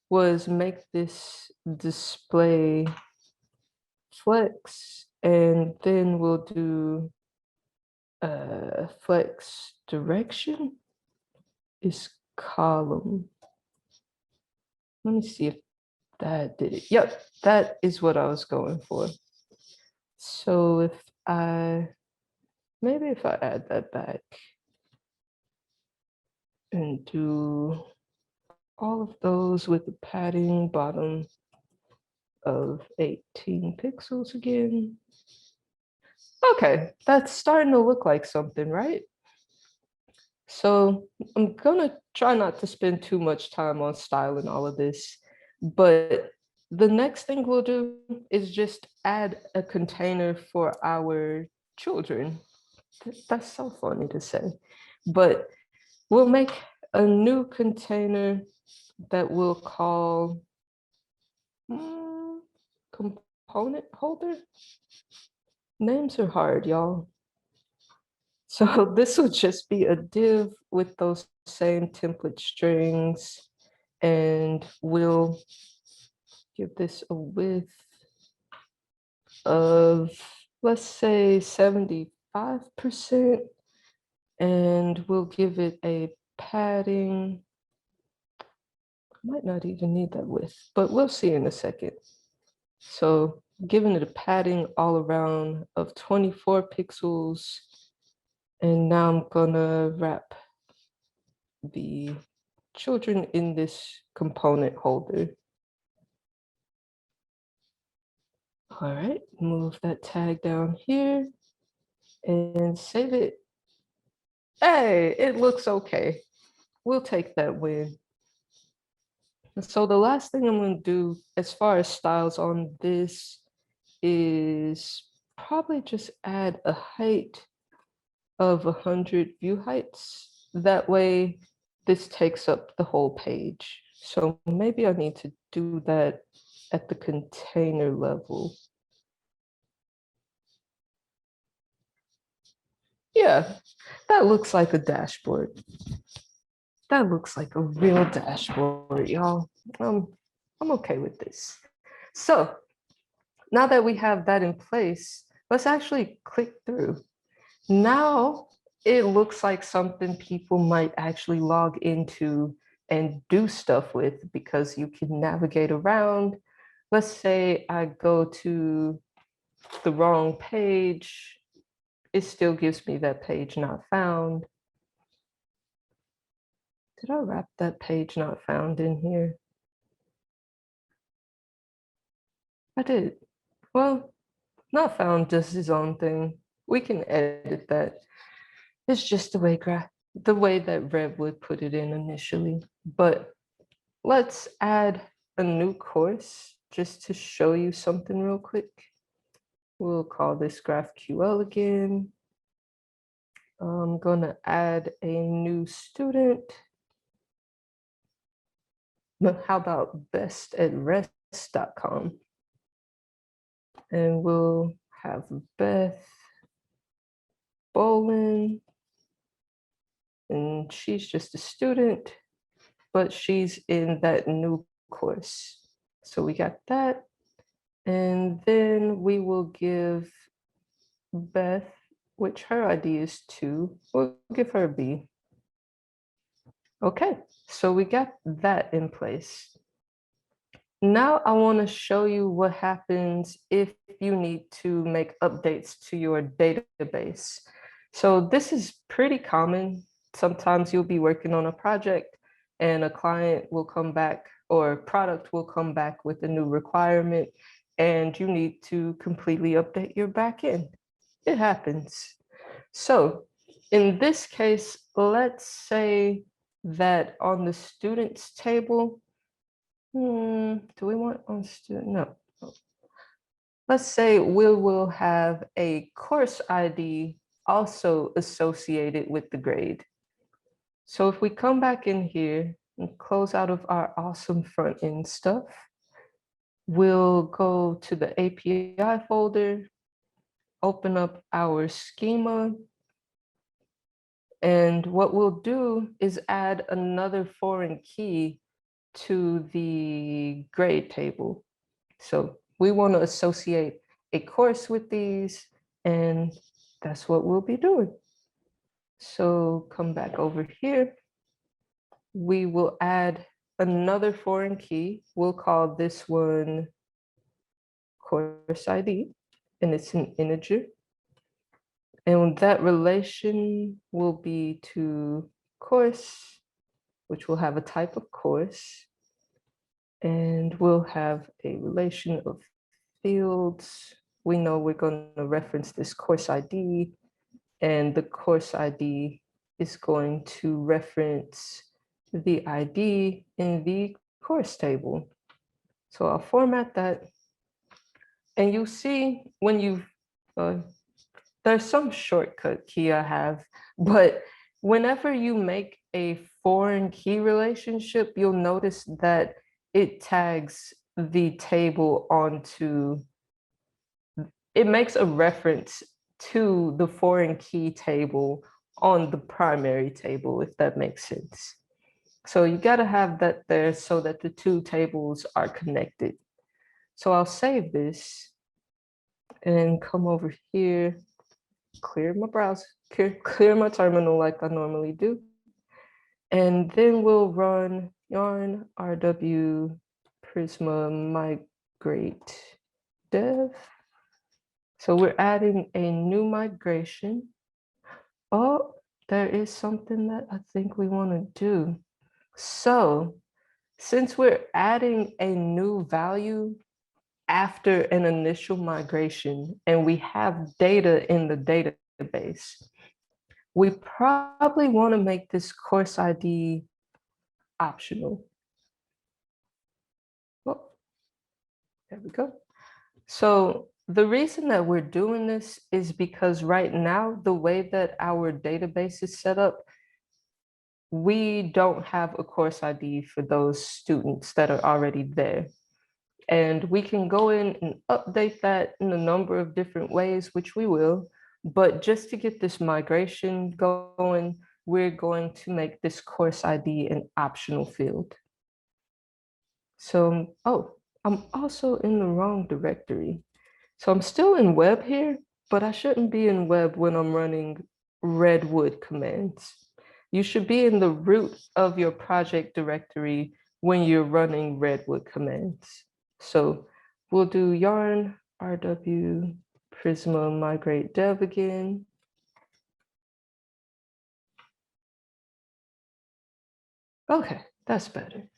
was make this display flex, and then we'll do flex direction is column. Let me see if that did it. Yep, that is what I was going for. So if maybe if I add that back and do all of those with the padding bottom of 18 pixels again. Okay, that's starting to look like something, right? So I'm gonna try not to spend too much time on styling all of this, but the next thing we'll do is just add a container for our children. That's so funny to say, but we'll make a new container that we'll call component holder. Names are hard, y'all. So this will just be a div with those same template strings, and we'll give this a width of, let's say, 75%, and we'll give it a padding. Might not even need that width, but we'll see in a second. So giving it a padding all around of 24 pixels. And now I'm gonna wrap the children in this component holder. All right, move that tag down here and save it. Hey, it looks okay. We'll take that win. So the last thing I'm gonna do as far as styles on this is probably just add a height of 100 view heights. That way this takes up the whole page. So maybe I need to do that at the container level. Yeah, that looks like a dashboard. That looks like a real dashboard, y'all. I'm okay with this. So now that we have that in place, let's actually click through. Now it looks like something people might actually log into and do stuff with, because you can navigate around. Let's say I go to the wrong page, it still gives me that page not found. Did I wrap that page not found in here? I did. Well, not found does his own thing. We can edit that. It's just the way that Redwood put it in initially. But let's add a new course just to show you something real quick. We'll call this GraphQL again. I'm gonna add a new student. How about best@rest.com? And we'll have Beth Bolin, and she's just a student, but she's in that new course. So we got that. And then we will give Beth, which her ID is 2, we'll give her a B. Okay, so we got that in place. Now I want to show you what happens if you need to make updates to your database. So this is pretty common. Sometimes you'll be working on a project and a client will come back, or product will come back with a new requirement, and you need to completely update your backend. It happens. So in this case, let's say that on the students table, do we want on student? No. Let's say we will have a course ID also associated with the grade. So if we come back in here and close out of our awesome front end stuff, we'll go to the API folder, open up our schema, and what we'll do is add another foreign key to the grade table. So we want to associate a course with these, and that's what we'll be doing. So come back over here. We will add another foreign key. We'll call this one course ID, and it's an integer. And that relation will be to course, which will have a type of course. And we'll have a relation of fields. We know we're going to reference this course ID, and the course ID is going to reference the ID in the course table. So I'll format that. And you see when you, there's some shortcut key I have, but whenever you make a foreign key relationship, you'll notice that it tags the table onto it makes a reference to the foreign key table on the primary table, if that makes sense. So you got to have that there so that the two tables are connected. So I'll save this and come over here, clear my browser, clear my terminal like I normally do. And then we'll run yarn rw prisma migrate dev. So we're adding a new migration. Oh, there is something that I think we want to do. So since we're adding a new value after an initial migration and we have data in the database, we probably want to make this course ID optional. Oh, there we go. So the reason that we're doing this is because right now, the way that our database is set up, we don't have a course ID for those students that are already there. And we can go in and update that in a number of different ways, which we will. But just to get this migration going, we're going to make this course ID an optional field. So, oh, I'm also in the wrong directory. So I'm still in web here, but I shouldn't be in web when I'm running Redwood commands. You should be in the root of your project directory when you're running Redwood commands. So we'll do yarn rw prisma migrate dev again. Okay, that's better.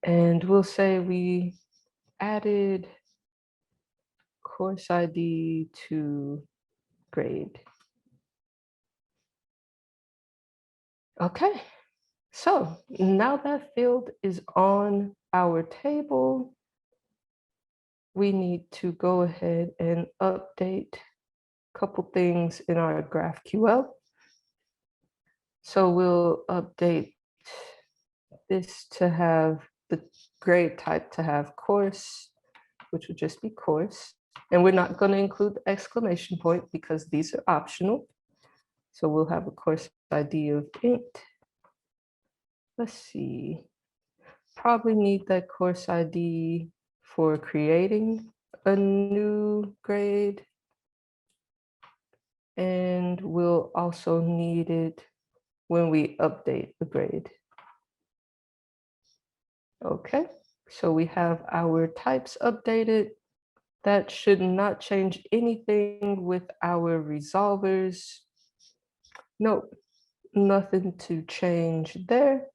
And we'll say we added course ID to grade. Okay, so now that field is on our table, we need to go ahead and update a couple things in our GraphQL. So we'll update this to have the grade type to have course, which would just be course. And we're not going to include the exclamation point because these are optional. So we'll have a course ID of int. Let's see. Probably need that course ID for creating a new grade. And we'll also need it when we update the grade. Okay, so we have our types updated. That should not change anything with our resolvers. Nope, nothing to change there.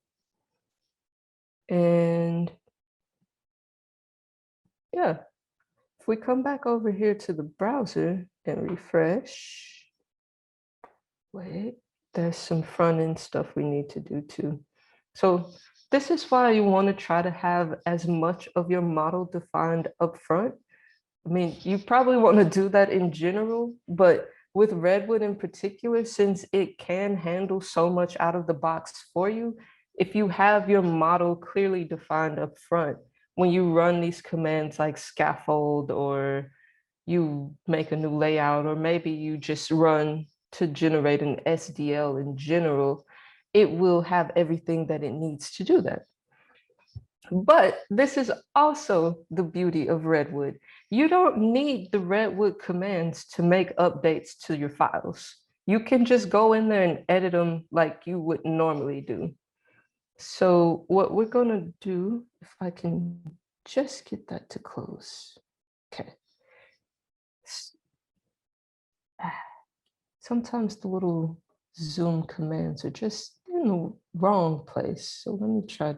And yeah, if we come back over here to the browser and refresh, wait, there's some front end stuff we need to do too. So this is why you want to try to have as much of your model defined up front. I mean, you probably want to do that in general, but with Redwood in particular, since it can handle so much out of the box for you, if you have your model clearly defined up front, when you run these commands like scaffold, or you make a new layout, or maybe you just run to generate an SDL in general, it will have everything that it needs to do that. But this is also the beauty of Redwood. You don't need the Redwood commands to make updates to your files. You can just go in there and edit them like you would normally do. So what we're gonna do, if I can just get that to close. Okay. Sometimes the little Zoom commands are just in the wrong place. So let me try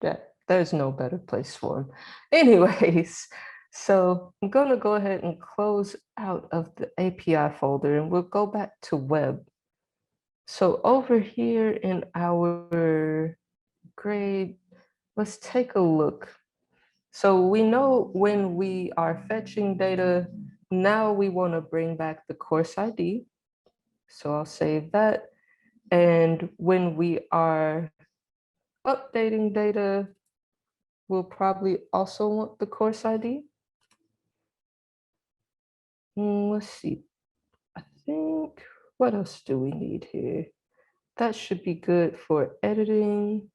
that. There's no better place for them. Anyways, so I'm gonna go ahead and close out of the API folder and we'll go back to web. So over here in our grade, let's take a look. So we know when we are fetching data, now we want to bring back the course ID. So I'll save that. And when we are updating data, we'll probably also want the course ID. Let's see. I think, what else do we need here? That should be good for editing.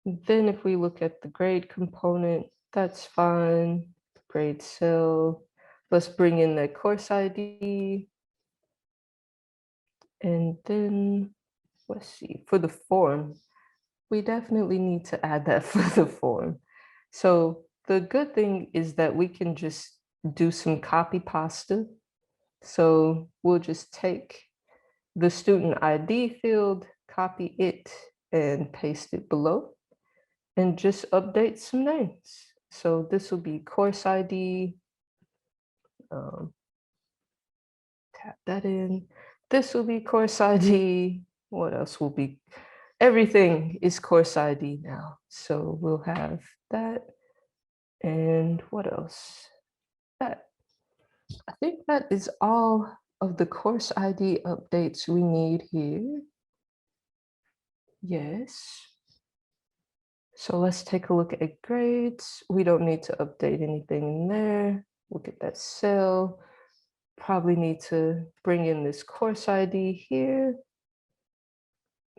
Then if we look at the grade component, that's fine. Grade cell. Let's bring in the course ID. And then, let's see, for the form, we definitely need to add that for the form. So the good thing is that we can just do some copy pasta. So we'll just take the student ID field, copy it, and paste it below, and just update some names. So this will be course ID, tap that in. This will be course ID. What else will be? Everything is course ID now. So we'll have that. And what else? That. I think that is all of the course ID updates we need here. Yes. So let's take a look at grades. We don't need to update anything in there. Look at that cell. Probably need to bring in this course ID here.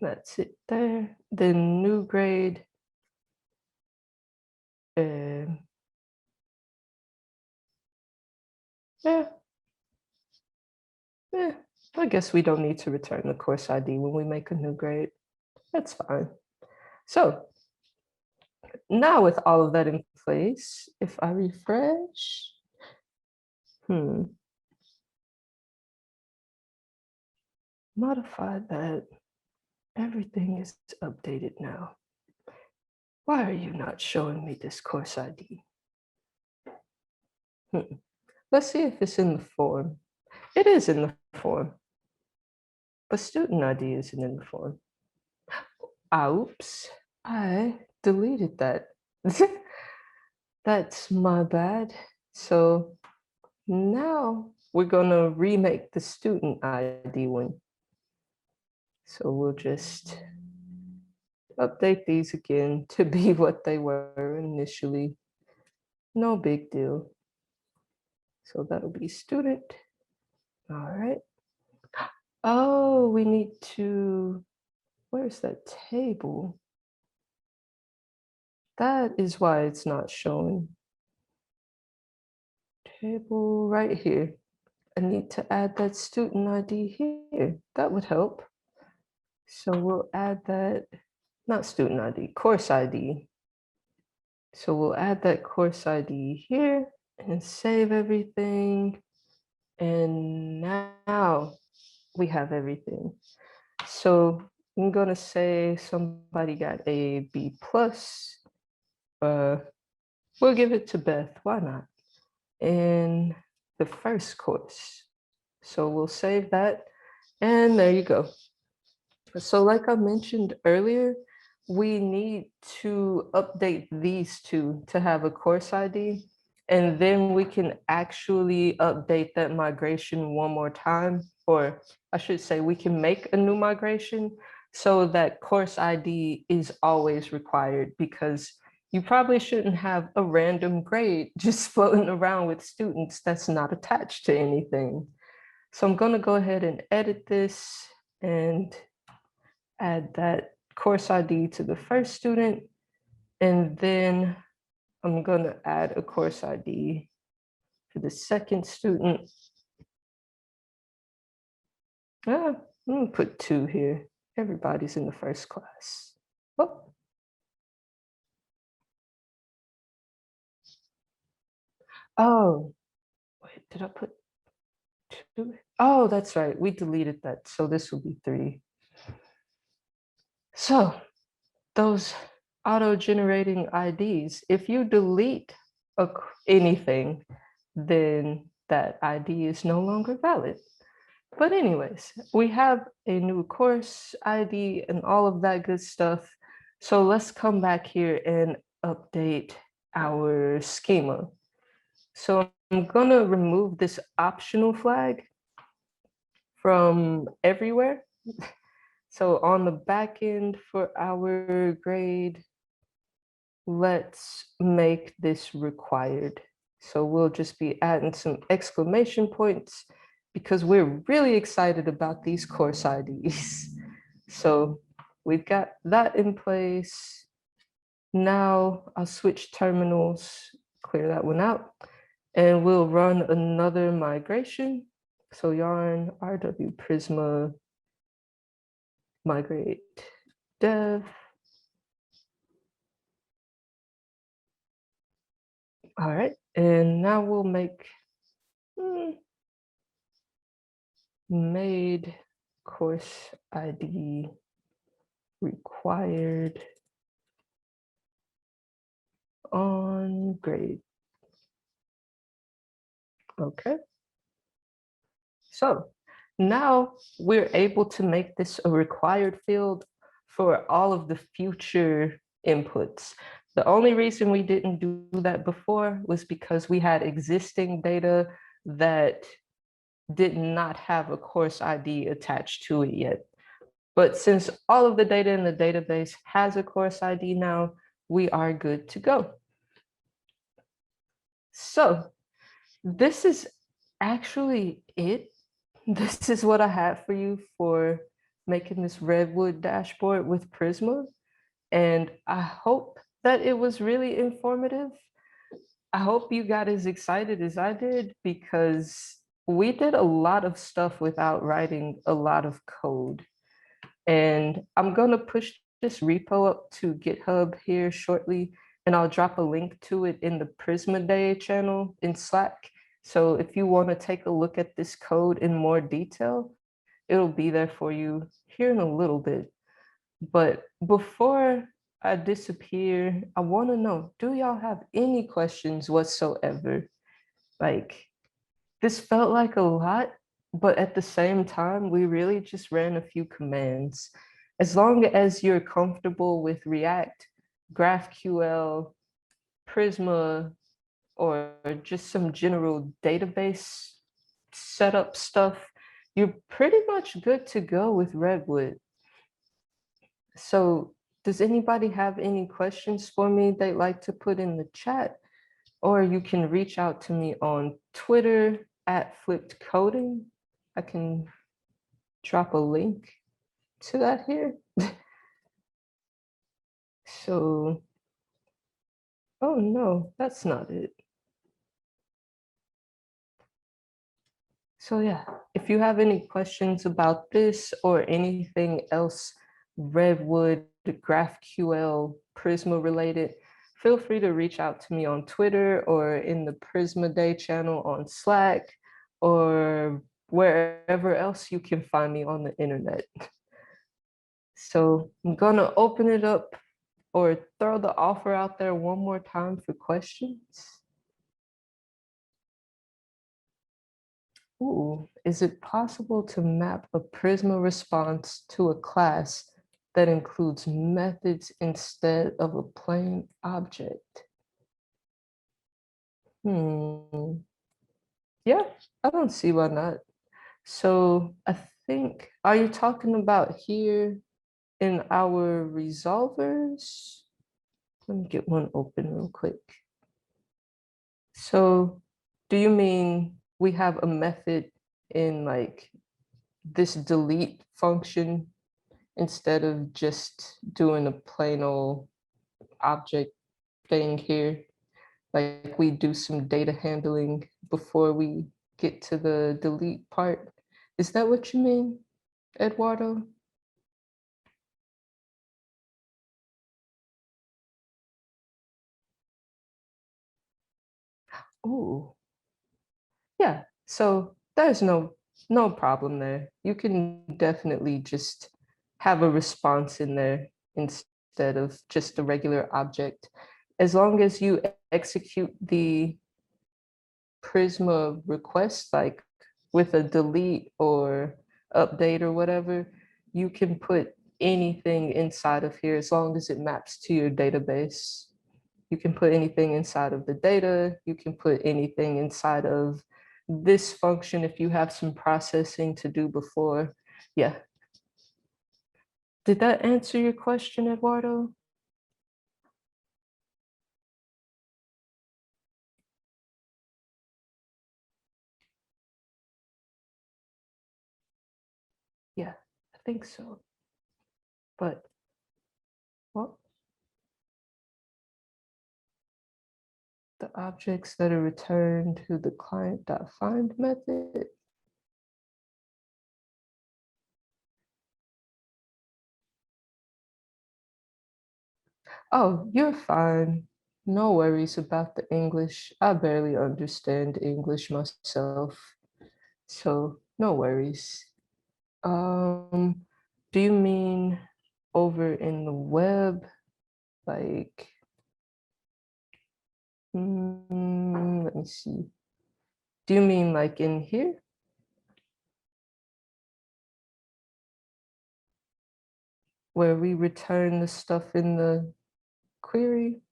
That's it there. Then new grade. Yeah, I guess we don't need to return the course ID when we make a new grade. That's fine. So now with all of that in place, if I refresh, modify that. Everything is updated now. Why are you not showing me this course ID? Let's see if it's in the form. It is in the form, but student ID isn't in the form. Oops, I deleted that. That's my bad. So now we're gonna remake the student ID one. So we'll just update these again to be what they were initially. No big deal. So that'll be student. All right. Oh, we need to, where's that table? That is why it's not showing. Table right here. I need to add that student ID here. That would help. So we'll add that, not student ID, course ID. So we'll add that course ID here and save everything. And now we have everything. So I'm gonna say somebody got a B plus. We'll give it to Beth, why not? In the first course. So we'll save that, and there you go. So like I mentioned earlier, we need to update these two to have a course ID, and then we can actually update that migration one more time, or I should say we can make a new migration so that course ID is always required, because you probably shouldn't have a random grade just floating around with students that's not attached to anything. So I'm gonna go ahead and edit this and add that course ID to the first student, and then I'm gonna add a course ID for the second student. I'm gonna put 2 here. Everybody's in the first class. Oh, wait, did I put 2? Oh, that's right, we deleted that, so this will be 3. So those auto-generating IDs, if you delete anything, then that ID is no longer valid. But anyways, we have a new course ID and all of that good stuff. So let's come back here and update our schema. So I'm gonna remove this optional flag from everywhere. So on the back end for our grade, let's make this required. So we'll just be adding some exclamation points because we're really excited about these course IDs. So we've got that in place. Now I'll switch terminals, clear that one out, and we'll run another migration. So yarn rw prisma migrate dev. All right, and now we'll make made course ID required on grade. Okay. So now we're able to make this a required field for all of the future inputs. The only reason we didn't do that before was because we had existing data that did not have a course ID attached to it yet. But since all of the data in the database has a course ID now, we are good to go. So this is actually it. This is what I have for you for making this Redwood dashboard with Prisma. And I hope that it was really informative. I hope you got as excited as I did because we did a lot of stuff without writing a lot of code. And I'm gonna push this repo up to GitHub here shortly, and I'll drop a link to it in the Prisma Day channel in Slack. So if you wanna take a look at this code in more detail, it'll be there for you here in a little bit. But before I disappear, I wanna know, do y'all have any questions whatsoever? Like, this felt like a lot, but at the same time, we really just ran a few commands. As long as you're comfortable with React, GraphQL, Prisma, or just some general database setup stuff, you're pretty much good to go with Redwood. So does anybody have any questions for me they'd like to put in the chat? Or you can reach out to me on Twitter at Flipped Coding. I can drop a link to that here. So, oh no, that's not it. So yeah, if you have any questions about this or anything else Redwood, GraphQL, Prisma related, feel free to reach out to me on Twitter or in the Prisma Day channel on Slack or wherever else you can find me on the internet. So I'm gonna open it up or throw the offer out there one more time for questions. Ooh, is it possible to map a Prisma response to a class that includes methods instead of a plain object? Yeah, I don't see why not. So I think, are you talking about here in our resolvers? Let me get one open real quick. So do you mean we have a method in like this delete function instead of just doing a plain old object thing here? Like we do some data handling before we get to the delete part. Is that what you mean, Eduardo? Oh, yeah. So there's no problem there. You can definitely just have a response in there instead of just a regular object. As long as you execute the Prisma request, like with a delete or update or whatever, you can put anything inside of here as long as it maps to your database. You can put anything inside of the data. You can put anything inside of this function if you have some processing to do before. Yeah. Did that answer your question, Eduardo? think so. But, well, the objects that are returned to the client.find method. Oh, you're fine. No worries about the English. I barely understand English myself, so no worries. Um, do you mean over in the web? Like, let me see. Do you mean like in here? Where we return the stuff in the query?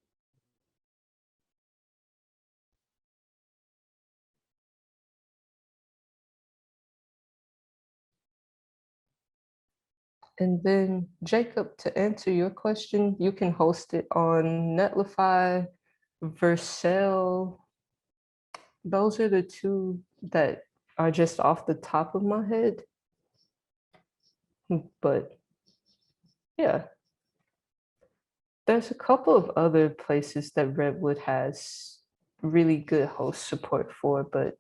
And then Jacob, to answer your question, you can host it on Netlify, Vercel. Those are the two that are just off the top of my head. But yeah, there's a couple of other places that Redwood has really good host support for, but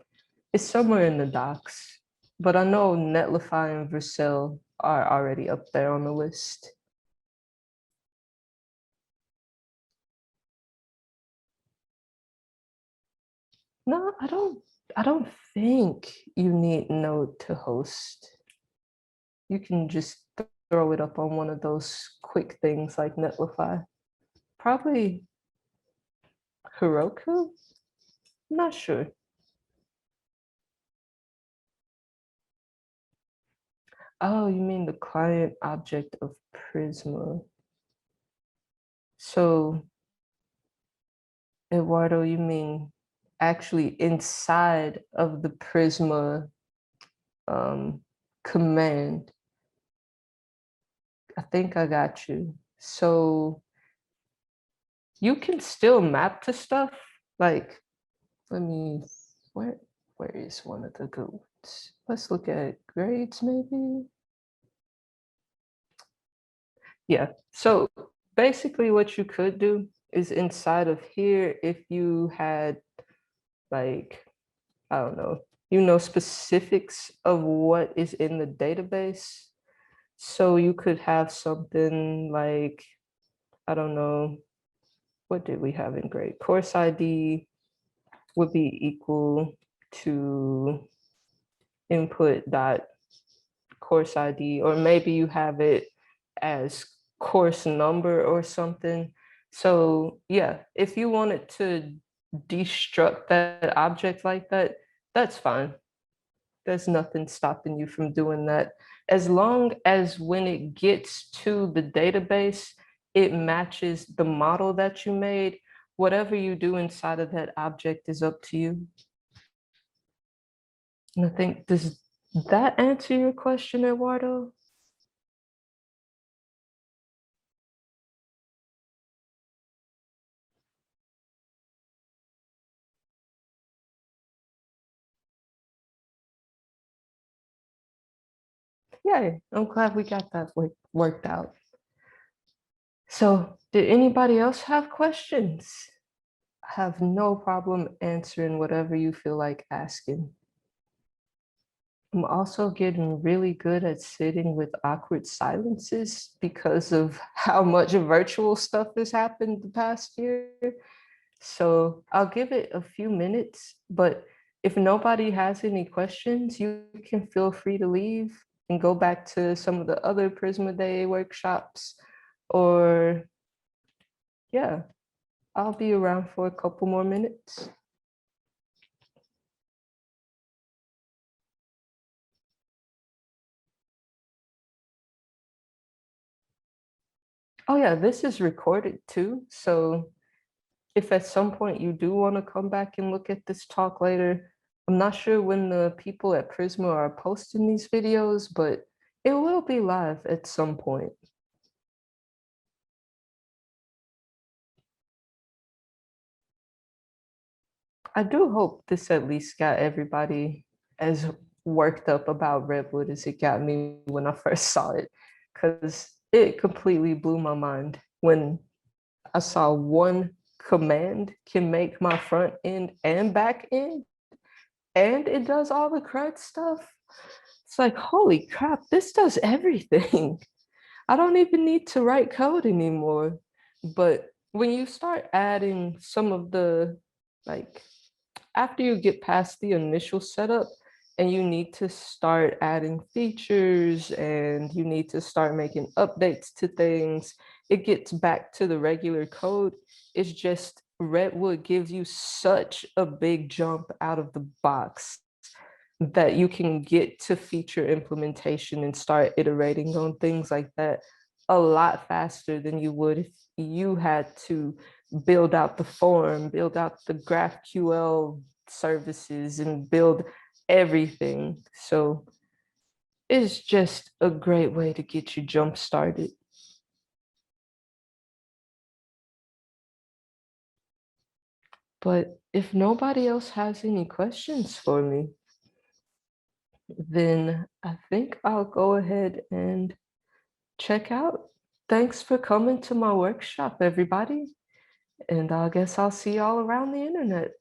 it's somewhere in the docs. But I know Netlify and Vercel are already up there on the list. No, I don't think you need Node to host. You can just throw it up on one of those quick things like Netlify. Probably Heroku? Not sure. Oh, you mean the client object of Prisma. So, Eduardo, you mean actually inside of the Prisma um, command? I think I got you. So you can still map to stuff. Like, let me, where, where is one of the good ones? Let's look at grades maybe. Yeah, so basically what you could do is inside of here, if you had like, I don't know, specifics of what is in the database. So you could have something like, I don't know, what did we have in grade? Course ID would be equal to input dot course ID, or maybe you have it as course number or something. So yeah, if you wanted to destruct that object like that, that's fine. There's nothing stopping you from doing that. As long as when it gets to the database, it matches the model that you made, whatever you do inside of that object is up to you. And I think, does that answer your question, Eduardo? Yeah, I'm glad we got that worked out. So, did anybody else have questions? I have no problem answering whatever you feel like asking. I'm also getting really good at sitting with awkward silences because of how much virtual stuff has happened the past year. So I'll give it a few minutes, but if nobody has any questions, you can feel free to leave and go back to some of the other Prisma Day workshops. Or yeah, I'll be around for a couple more minutes. Oh yeah, this is recorded too. So if at some point you do want to come back and look at this talk later, I'm not sure when the people at Prisma are posting these videos, but it will be live at some point. I do hope this at least got everybody as worked up about Redwood as it got me when I first saw it, because it completely blew my mind when I saw one command can make my front end and back end, and it does all the crud stuff. It's like, holy crap, this does everything. I don't even need to write code anymore. But when you start adding some of the, like, after you get past the initial setup and you need to start adding features and you need to start making updates to things, it gets back to the regular code. It's just Redwood gives you such a big jump out of the box that you can get to feature implementation and start iterating on things like that a lot faster than you would if you had to build out the form, build out the GraphQL services, and build everything. So it's just a great way to get you jump started. But if nobody else has any questions for me, then I think I'll go ahead and check out. Thanks for coming to my workshop, everybody. And I guess I'll see y'all around the internet.